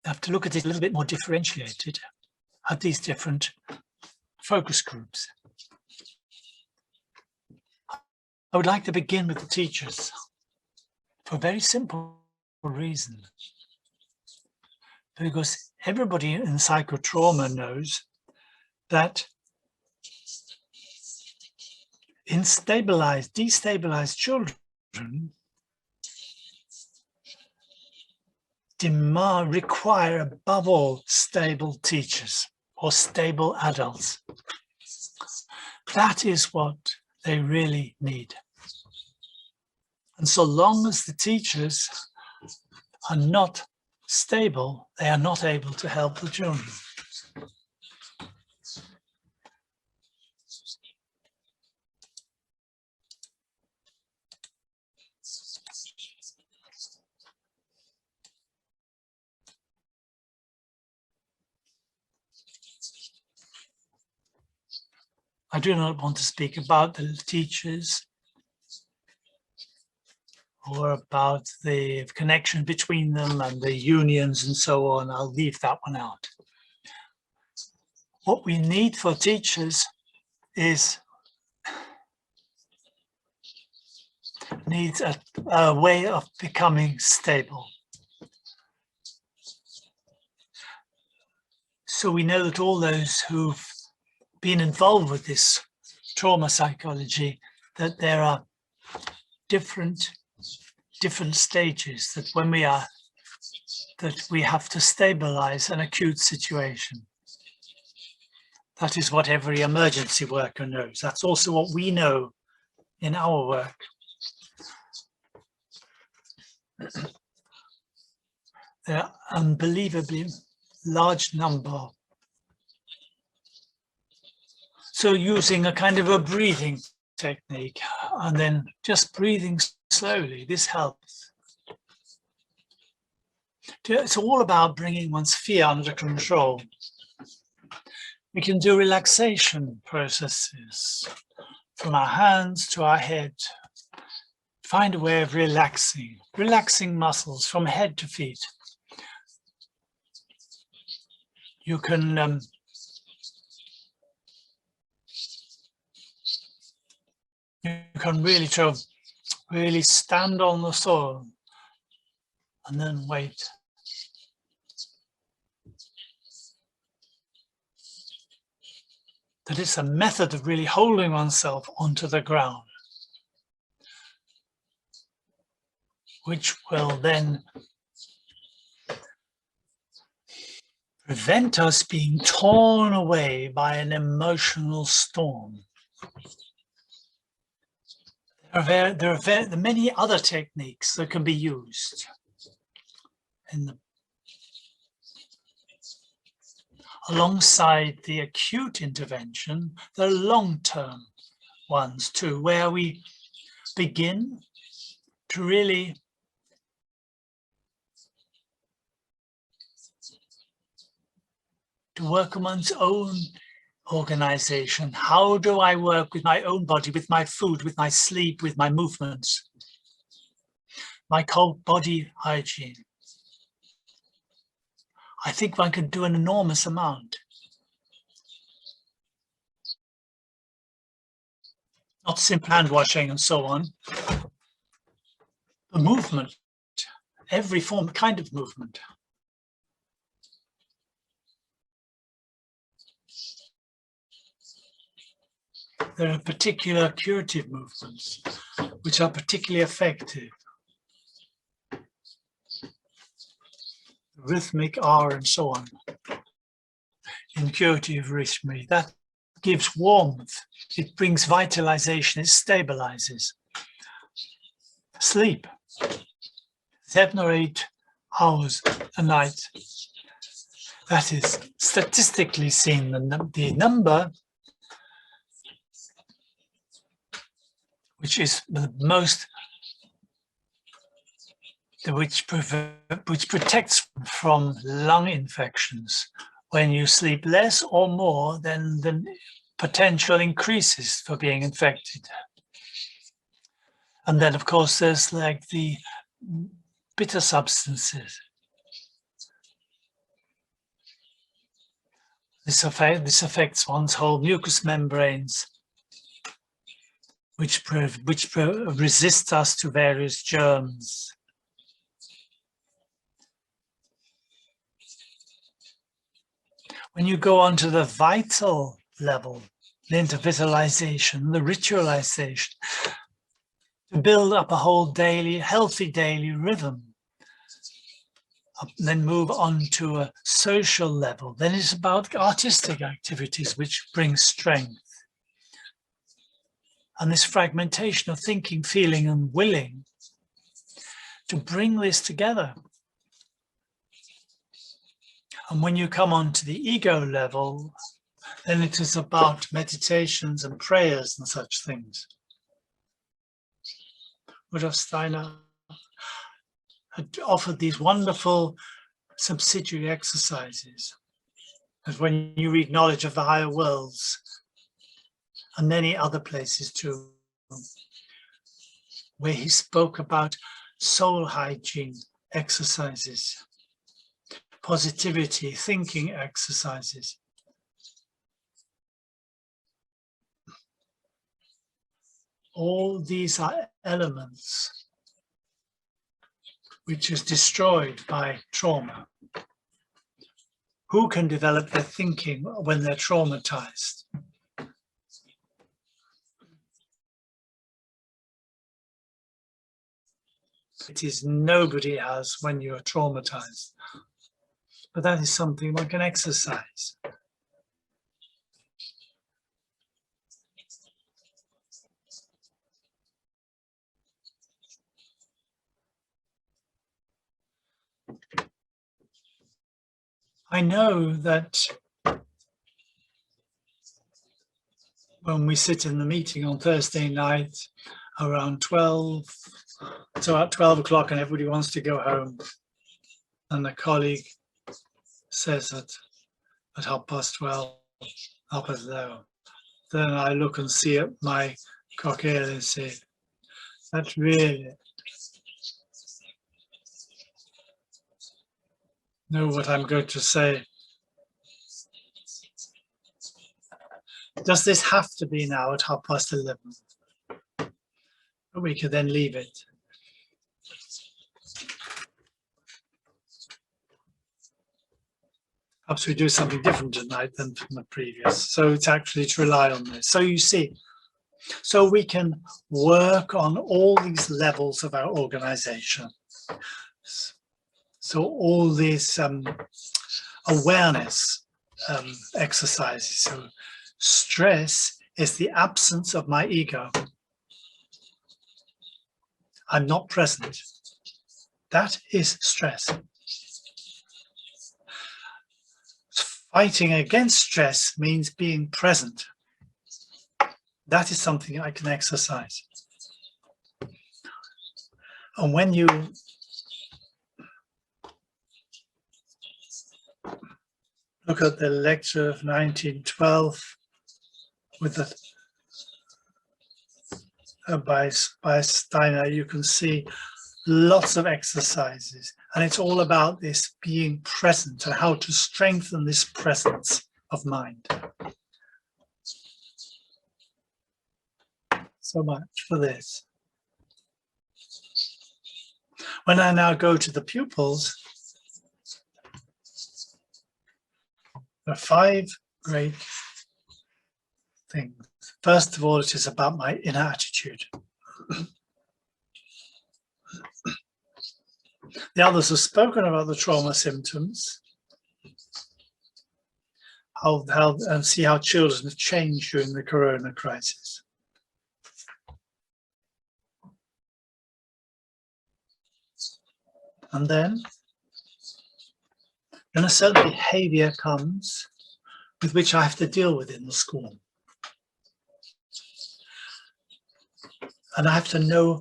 [SPEAKER 1] I have to look at it a little bit more differentiated, at these different focus groups. I would like to begin with the teachers. for a very simple reason. Because everybody in psychotrauma knows that in destabilized children require above all stable teachers or stable adults. That is what they really need. And so long as the teachers are not stable, they are not able to help the children. I do not want to speak about the teachers or about the connection between them and the unions and so on. I'll leave that one out. What we need for teachers is needs a way of becoming stable. So we know that all those who've been involved with this trauma psychology, that there are different stages that when we have to stabilize an acute situation. That is what every emergency worker knows. That's also what we know in our work. There are unbelievably large number. So using a kind of a breathing technique and then just breathing slowly, this helps. It's all about bringing one's fear under control. We can do relaxation processes from our hands to our head. Find a way of relaxing muscles from head to feet. You can really stand on the soil and then wait. That is a method of really holding oneself onto the ground, which will then prevent us being torn away by an emotional storm. There are many other techniques that can be used alongside the acute intervention. There are long-term ones too, where we begin to really work on one's own organization. How do I work with my own body, with my food, with my sleep, with my movements, my cold body hygiene? I think one can do an enormous amount. Not simple hand washing and so on. The movement, every kind of movement. There are particular curative movements which are particularly effective. Rhythmic R and so on. In curative rhythmic, that gives warmth, it brings vitalization, it stabilizes. Sleep, 7 or 8 hours a night. That is statistically seen the number which is the most, which protects from lung infections. When you sleep less or more, then the potential increases for being infected. And then, of course, there's like the bitter substances. This affects one's whole mucous membranes, which resist us to various germs. When you go on to the vital level, the intervitalization, the ritualization, to build up a whole daily, healthy daily rhythm, then move on to a social level, then it's about artistic activities which bring strength. And this fragmentation of thinking, feeling, and willing to bring this together. And when you come on to the ego level, then it is about meditations and prayers and such things. Rudolf Steiner had offered these wonderful subsidiary exercises. As when you read Knowledge of the Higher Worlds, and many other places too, where he spoke about soul hygiene exercises, positivity, thinking exercises. All these are elements which is destroyed by trauma. Who can develop their thinking when they're traumatized? It is nobody has when you are traumatized. But that is something one can exercise. I know that when we sit in the meeting on Thursday night around 12, so at 12 o'clock and everybody wants to go home, and the colleague says at 12:30, half past 11, then I look and see at my cocktail and say, that's really know what I'm going to say. Does this have to be now at 11:30? We could then leave it. Perhaps we do something different tonight than from the previous. So it's actually to rely on this. So you see, so we can work on all these levels of our organization. So all these awareness exercises. So stress is the absence of my ego. I'm not present. That is stress. Fighting against stress means being present. That is something I can exercise. And when you look at the lecture of 1912 with the by Steiner, you can see lots of exercises, and it's all about this being present and how to strengthen this presence of mind. So much for this. When I now go to the pupils, there are 5 great things. First of all, it is about my inner attitude. The others have spoken about the trauma symptoms, and see how children have changed during the corona crisis. And then a certain behavior comes with which I have to deal with in the school. And I have to know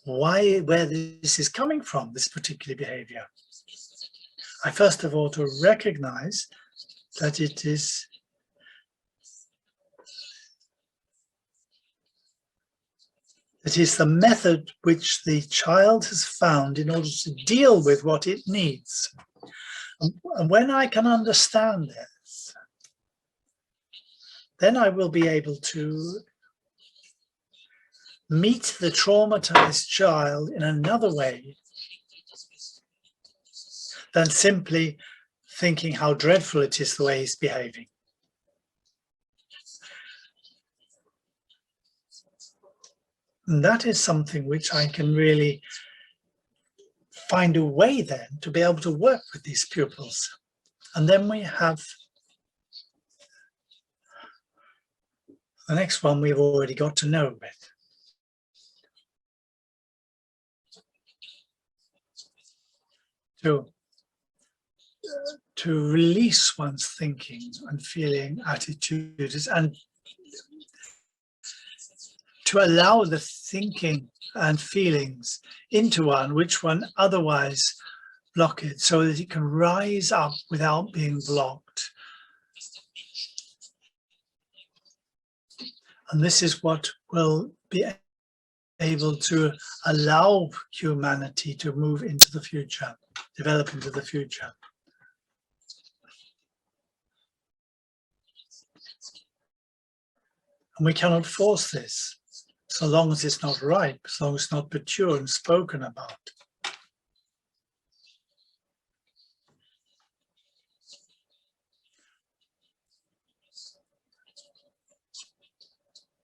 [SPEAKER 1] where this is coming from, this particular behavior. I first of all to recognize that it is the method which the child has found in order to deal with what it needs. And when I can understand this, then I will be able to meet the traumatized child in another way than simply thinking how dreadful it is the way he's behaving. And that is something which I can really find a way then to be able to work with these pupils. And then we have the next one we've already got to know with. To release one's thinking and feeling attitudes, and to allow the thinking and feelings into one which one otherwise block it, so that it can rise up without being blocked. And this is what will be able to allow humanity to move into the future, develop into the future. And we cannot force this, so long as it's not ripe, so long as it's not mature and spoken about.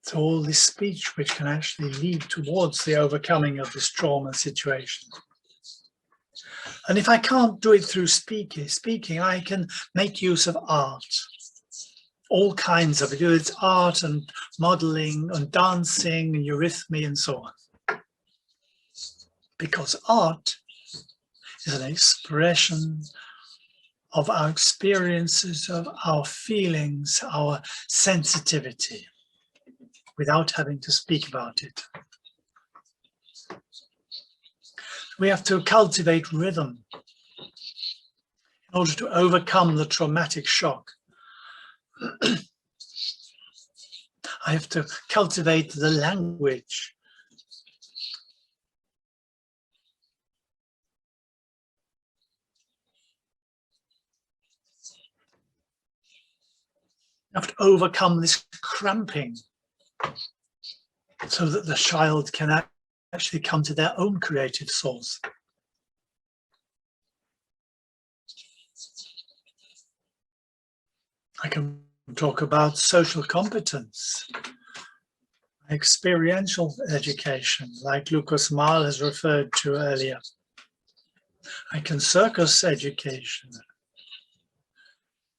[SPEAKER 1] So all this speech which can actually lead towards the overcoming of this trauma situation. And if I can't do it through speaking, I can make use of art. All kinds of it. It's art and modeling and dancing and eurythmy and so on. Because art is an expression of our experiences, of our feelings, our sensitivity, without having to speak about it. We have to cultivate rhythm in order to overcome the traumatic shock. I have to cultivate the language. I have to overcome this cramping so that the child can actually come to their own creative source. I can talk about social competence, experiential education, like Lucas Mahl has referred to earlier. I can circus education.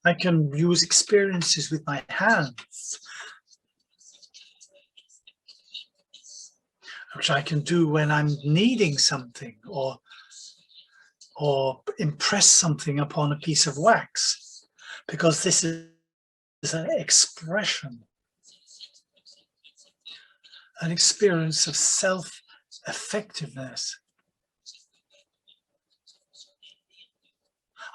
[SPEAKER 1] I can use experiences with my hands, which I can do when I'm kneading something or impress something upon a piece of wax, because this is an expression, an experience of self-effectiveness.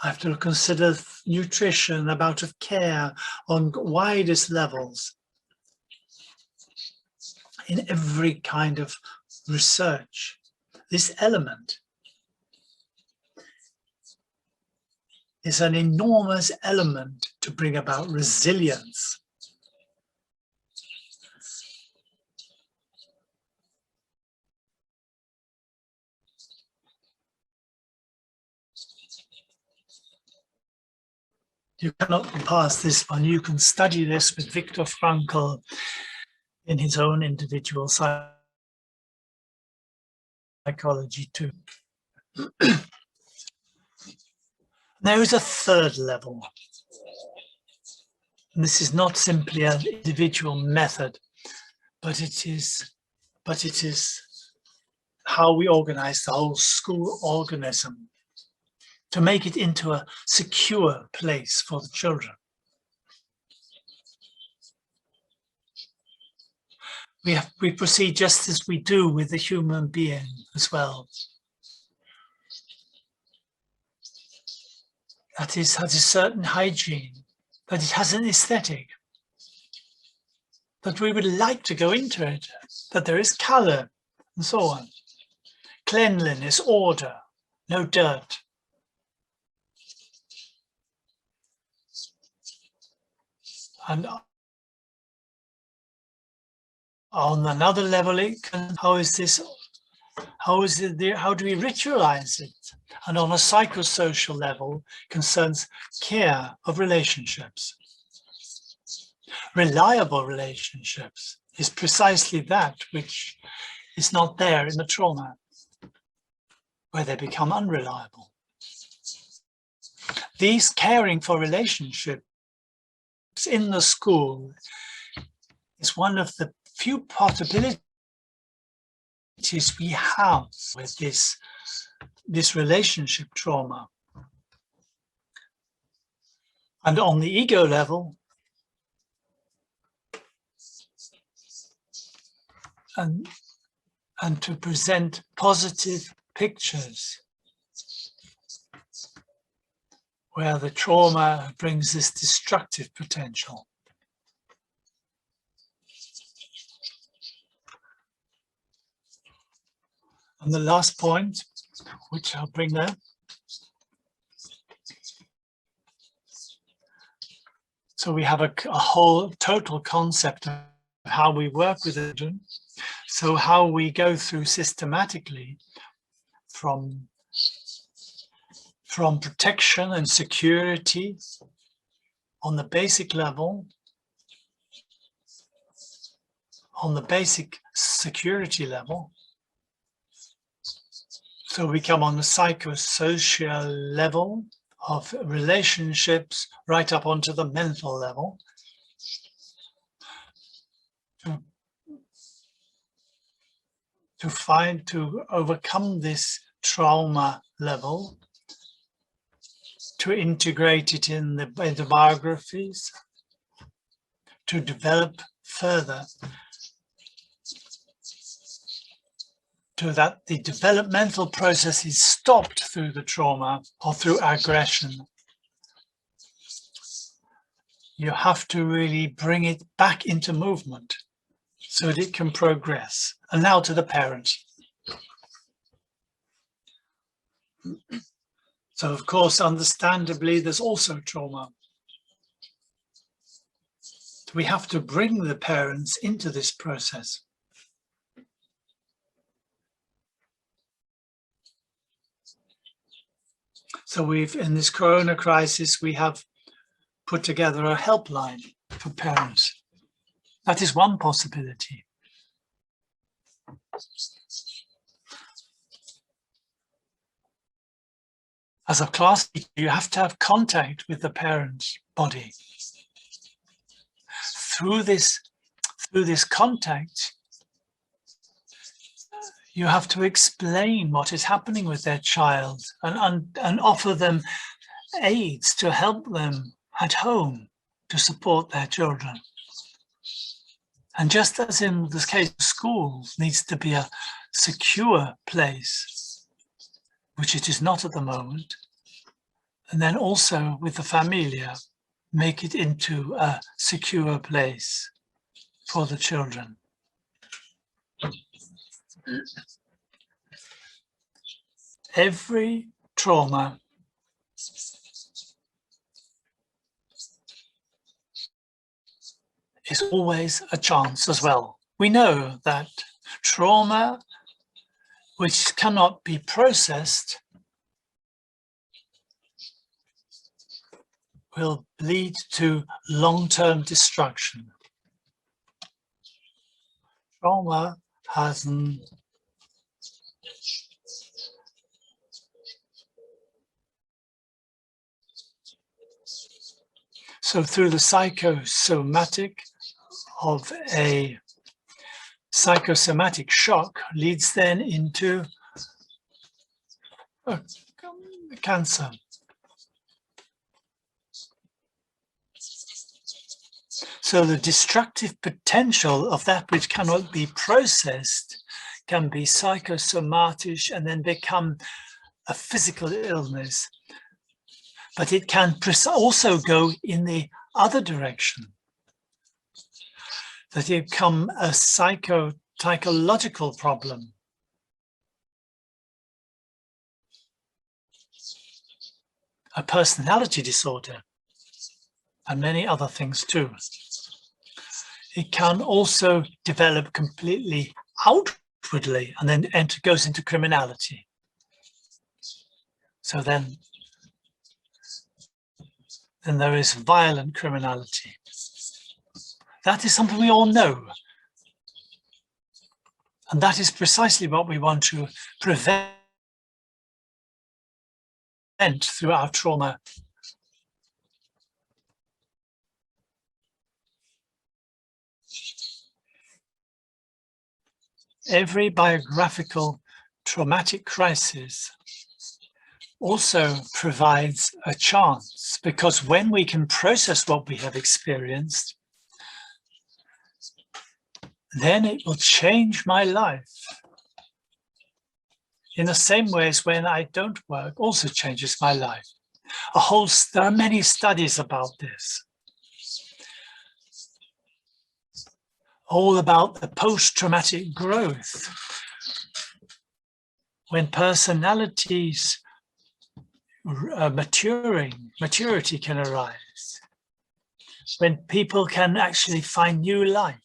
[SPEAKER 1] I have to consider nutrition, about of care on widest levels in every kind of research. This element is an enormous element to bring about resilience. You cannot pass this one. You can study this with Viktor Frankl in his own individual psychology too. There is a third level. And this is not simply an individual method, but it is how we organize the whole school organism to make it into a secure place for the children. We proceed just as we do with the human being as well. That is, has a certain hygiene, that it has an aesthetic, that we would like to go into it, that there is color and so on. Cleanliness, order, no dirt. And on another level, how is this How is it there? How do we ritualize it? And on a psychosocial level, concerns care of relationships. Reliable relationships is precisely that which is not there in the trauma, where they become unreliable. These caring for relationships in the school is one of the few possibilities we have with this relationship trauma. And on the ego level, and to present positive pictures where the trauma brings this destructive potential. And the last point, which I'll bring there. So we have a whole total concept of how we work with children. So how we go through systematically from protection and security on the basic level, on the basic security level. So we come on the psychosocial level of relationships right up onto the mental level. To overcome this trauma level, to integrate it in the biographies, to develop further, to that the developmental process is stopped through the trauma or through aggression. You have to really bring it back into movement so that it can progress. And now to the parents. So of course, understandably, there's also trauma. We have to bring the parents into this process. So in this Corona crisis, we have put together a helpline for parents. That is one possibility. As a class teacher, you have to have contact with the parent's body. Through this contact, you have to explain what is happening with their child and offer them aids to help them at home to support their children. And just as in this case, schools needs to be a secure place, which it is not at the moment. And then also with the familia, make it into a secure place for the children. Every trauma is always a chance as well. We know that trauma, which cannot be processed, will lead to long-term destruction. Trauma has so through the psychosomatic of a psychosomatic shock leads then into cancer. So the destructive potential of that which cannot be processed can be psychosomatic and then become a physical illness. But it can also go in the other direction, that it become a psychological problem. A personality disorder, and many other things too. It can also develop completely out outwardly and then goes into criminality. So then there is violent criminality. That is something we all know. And that is precisely what we want to prevent through our trauma. Every biographical traumatic crisis also provides a chance, because when we can process what we have experienced, then it will change my life. In the same way as when I don't work also changes my life. There are many studies about this. All about the post-traumatic growth. When personalities maturity can arise. When people can actually find new life.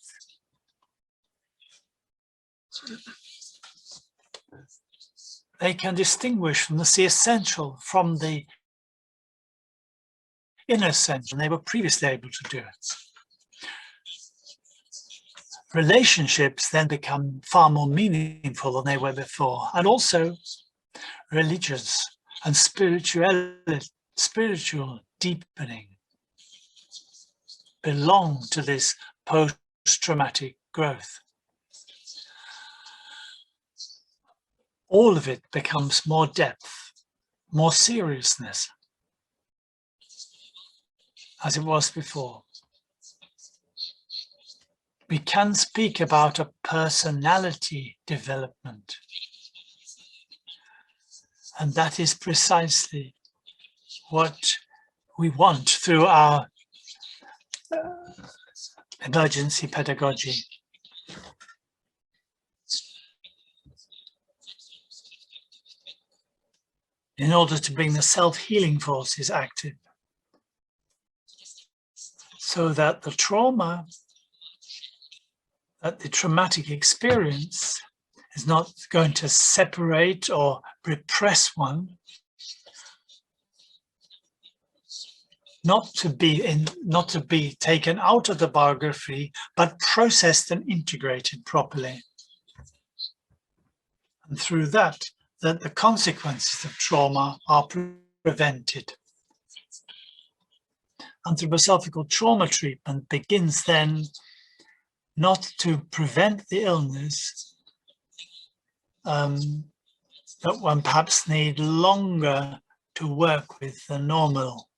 [SPEAKER 1] They can distinguish from the essential from the inessential, and they were previously able to do it. Relationships then become far more meaningful than they were before, and also religious and spiritual deepening belong to this post-traumatic growth. All of it becomes more depth, more seriousness, as it was before. We can speak about a personality development. And that is precisely what we want through our emergency pedagogy. In order to bring the self-healing forces active, so that the trauma, that the traumatic experience is not going to separate or repress one, not to be taken out of the biography, but processed and integrated properly. And through that the consequences of trauma are prevented. Anthroposophical trauma treatment begins then not to prevent the illness, that one perhaps need longer to work with than normal.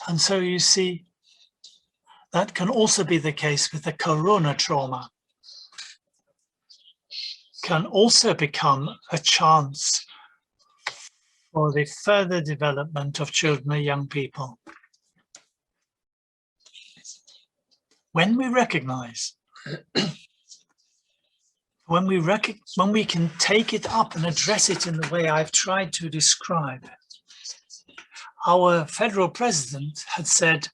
[SPEAKER 1] And so you see, that can also be the case with the corona trauma. Can also become a chance for the further development of children and young people. When we recognize, when we can take it up and address it in the way I've tried to describe. Our federal president had said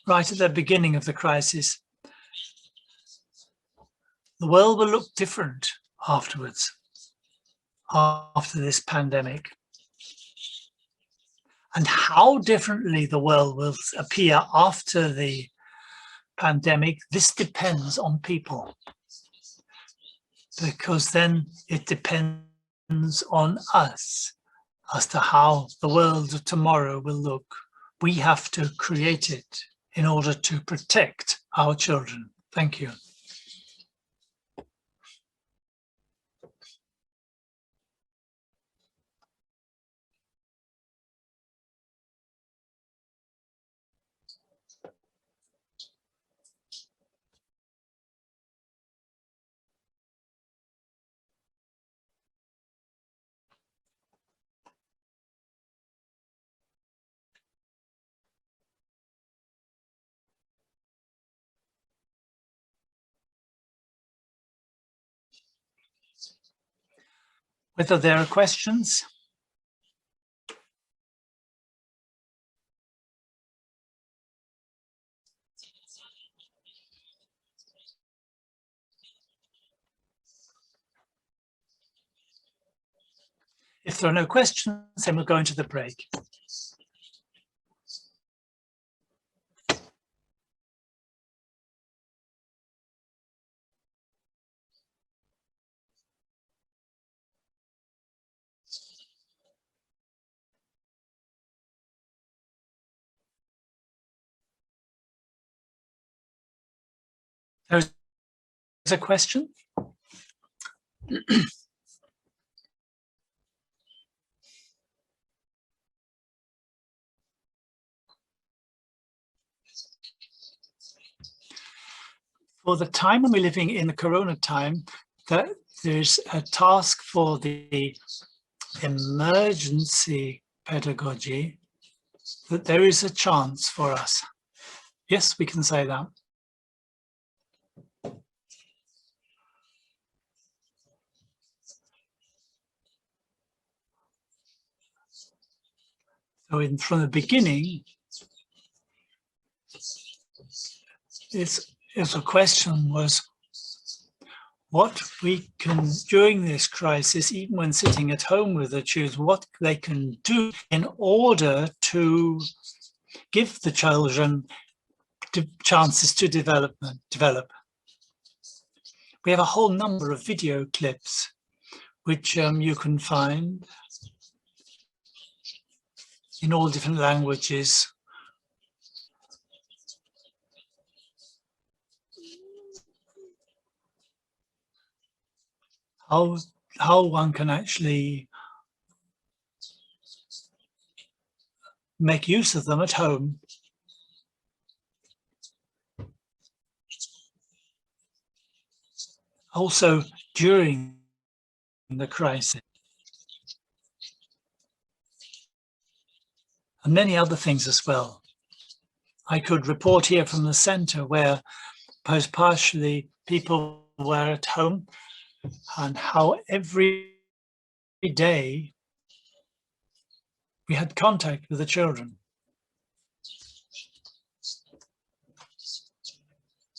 [SPEAKER 1] right at the beginning of the crisis, the world will look different afterwards, after this pandemic. And how differently the world will appear after the pandemic, this depends on people. Because then it depends on us as to how the world of tomorrow will look. We have to create it in order to protect our children. Thank you. Whether there are questions? If there are no questions, then we'll go into the break. There's a question? For the time when we're living in the Corona time, that there's a task for the emergency pedagogy, that there is a chance for us. Yes, we can say that. So from the beginning, the question was what we can, during this crisis, even when sitting at home with the children, what they can do in order to give the children chances to develop. We have a whole number of video clips which you can find in all different languages. How one can actually make use of them at home. Also during the crisis. And many other things as well. I could report here from the center where partially people were at home and how every day we had contact with the children.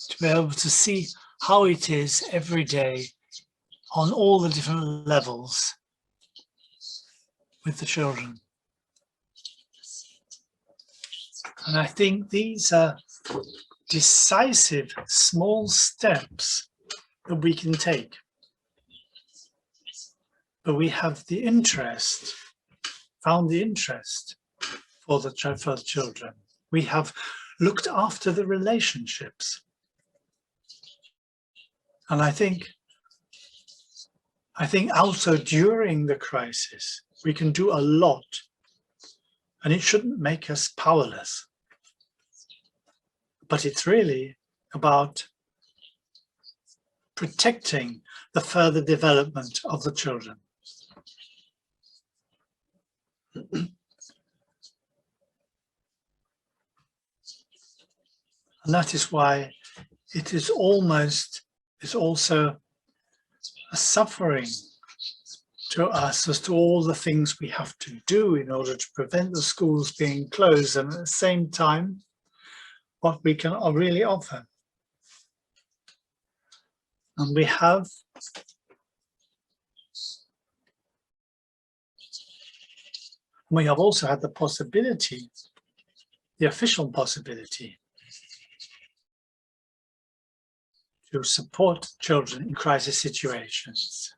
[SPEAKER 1] To be able to see how it is every day on all the different levels with the children. And I think these are decisive small steps that we can take. But we have the interest, found the interest for the children. We have looked after the relationships. And I think also during the crisis, we can do a lot, and it shouldn't make us powerless. But it's really about protecting the further development of the children. And that is why it is also a suffering to us as to all the things we have to do in order to prevent the schools being closed, and at the same time, what we can really offer. And we have also had the possibility, the official possibility, to support children in crisis situations.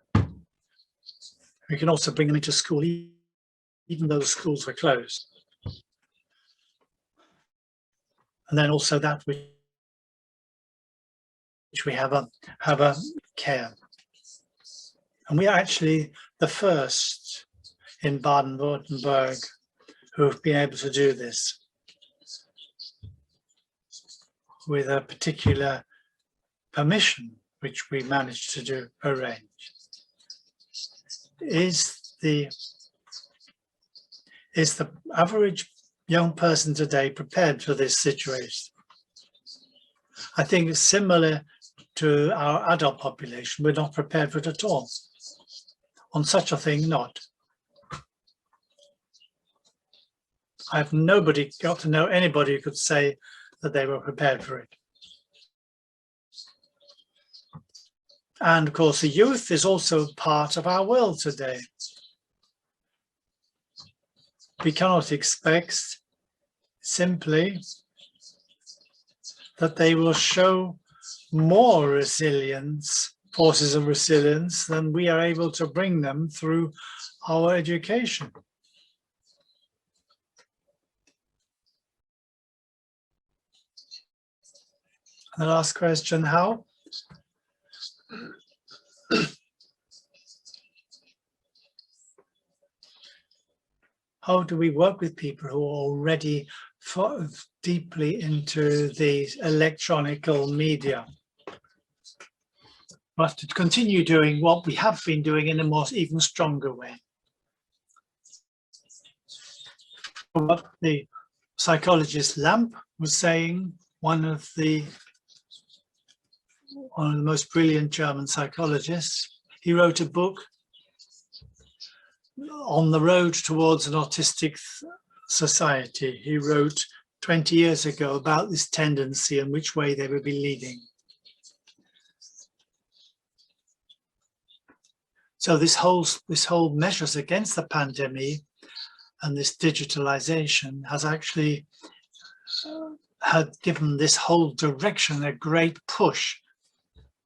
[SPEAKER 1] We can also bring them into school even though the schools were closed. And then also that which we have a care. And we are actually the first in Baden-Württemberg who have been able to do this with a particular permission, which we managed to arrange. Is the average young person today prepared for this situation? I think it's similar to our adult population. We're not prepared for it at all. On such a thing, not. I've got to know anybody who could say that they were prepared for it. And of course, the youth is also part of our world today. we cannot expect simply that they will show more resilience, forces of resilience, than we are able to bring them through our education. The last question, how? How do we work with people who are already deeply into the electronical media? We have to continue doing what we have been doing in a more even stronger way. What the psychologist Lamp was saying, one of the most brilliant German psychologists, he wrote a book on the road towards an autistic society. He wrote 20 years ago about this tendency and which way they would be leading. So this whole measures against the pandemic and this digitalization has actually had given this whole direction a great push,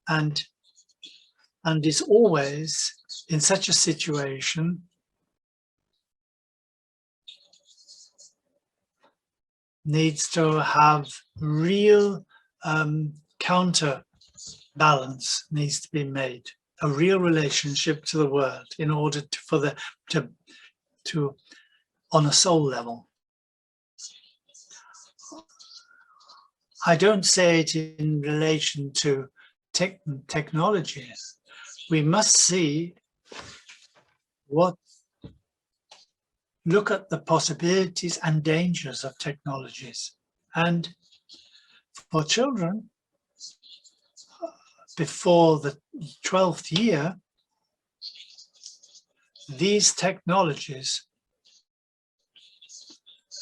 [SPEAKER 1] and is always in such a situation needs to have real counterbalance needs to be made, a real relationship to the world in order to on a soul level. I don't say it in relation to technology. We must see look at the possibilities and dangers of technologies. And for children, before the 12th year, these technologies,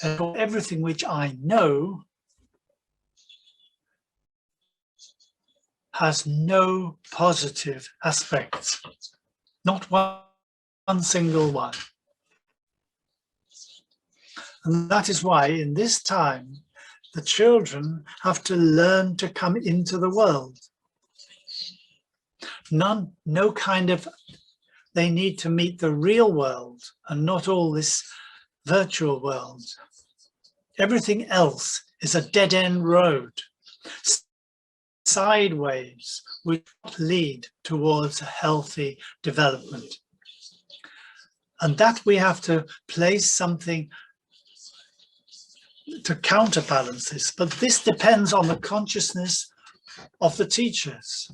[SPEAKER 1] everything which I know, has no positive aspects, not one single one. And that is why in this time, the children have to learn to come into the world. No kind of, they need to meet the real world and not all this virtual world. Everything else is a dead-end road, sideways, which lead towards a healthy development. And that we have to place something to counterbalance this, but this depends on the consciousness of the teachers,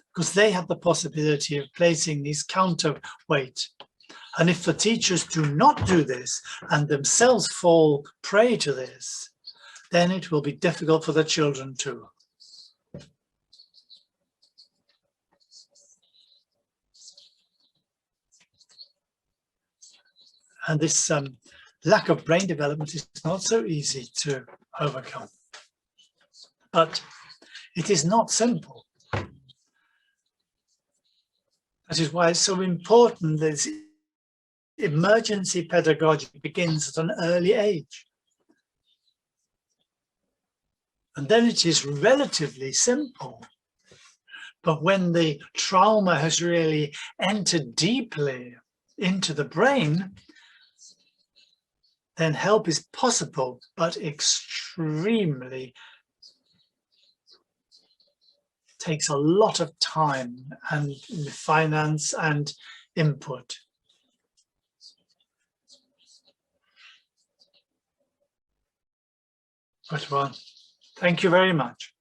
[SPEAKER 1] because they have the possibility of placing these counterweight. And if the teachers do not do this and themselves fall prey to this, then it will be difficult for the children too. And this lack of brain development is not so easy to overcome. But it is not simple. That is why it's so important that emergency pedagogy begins at an early age. And then it is relatively simple. But when the trauma has really entered deeply into the brain, then help is possible, but extremely takes a lot of time and finance and input. But well, thank you very much.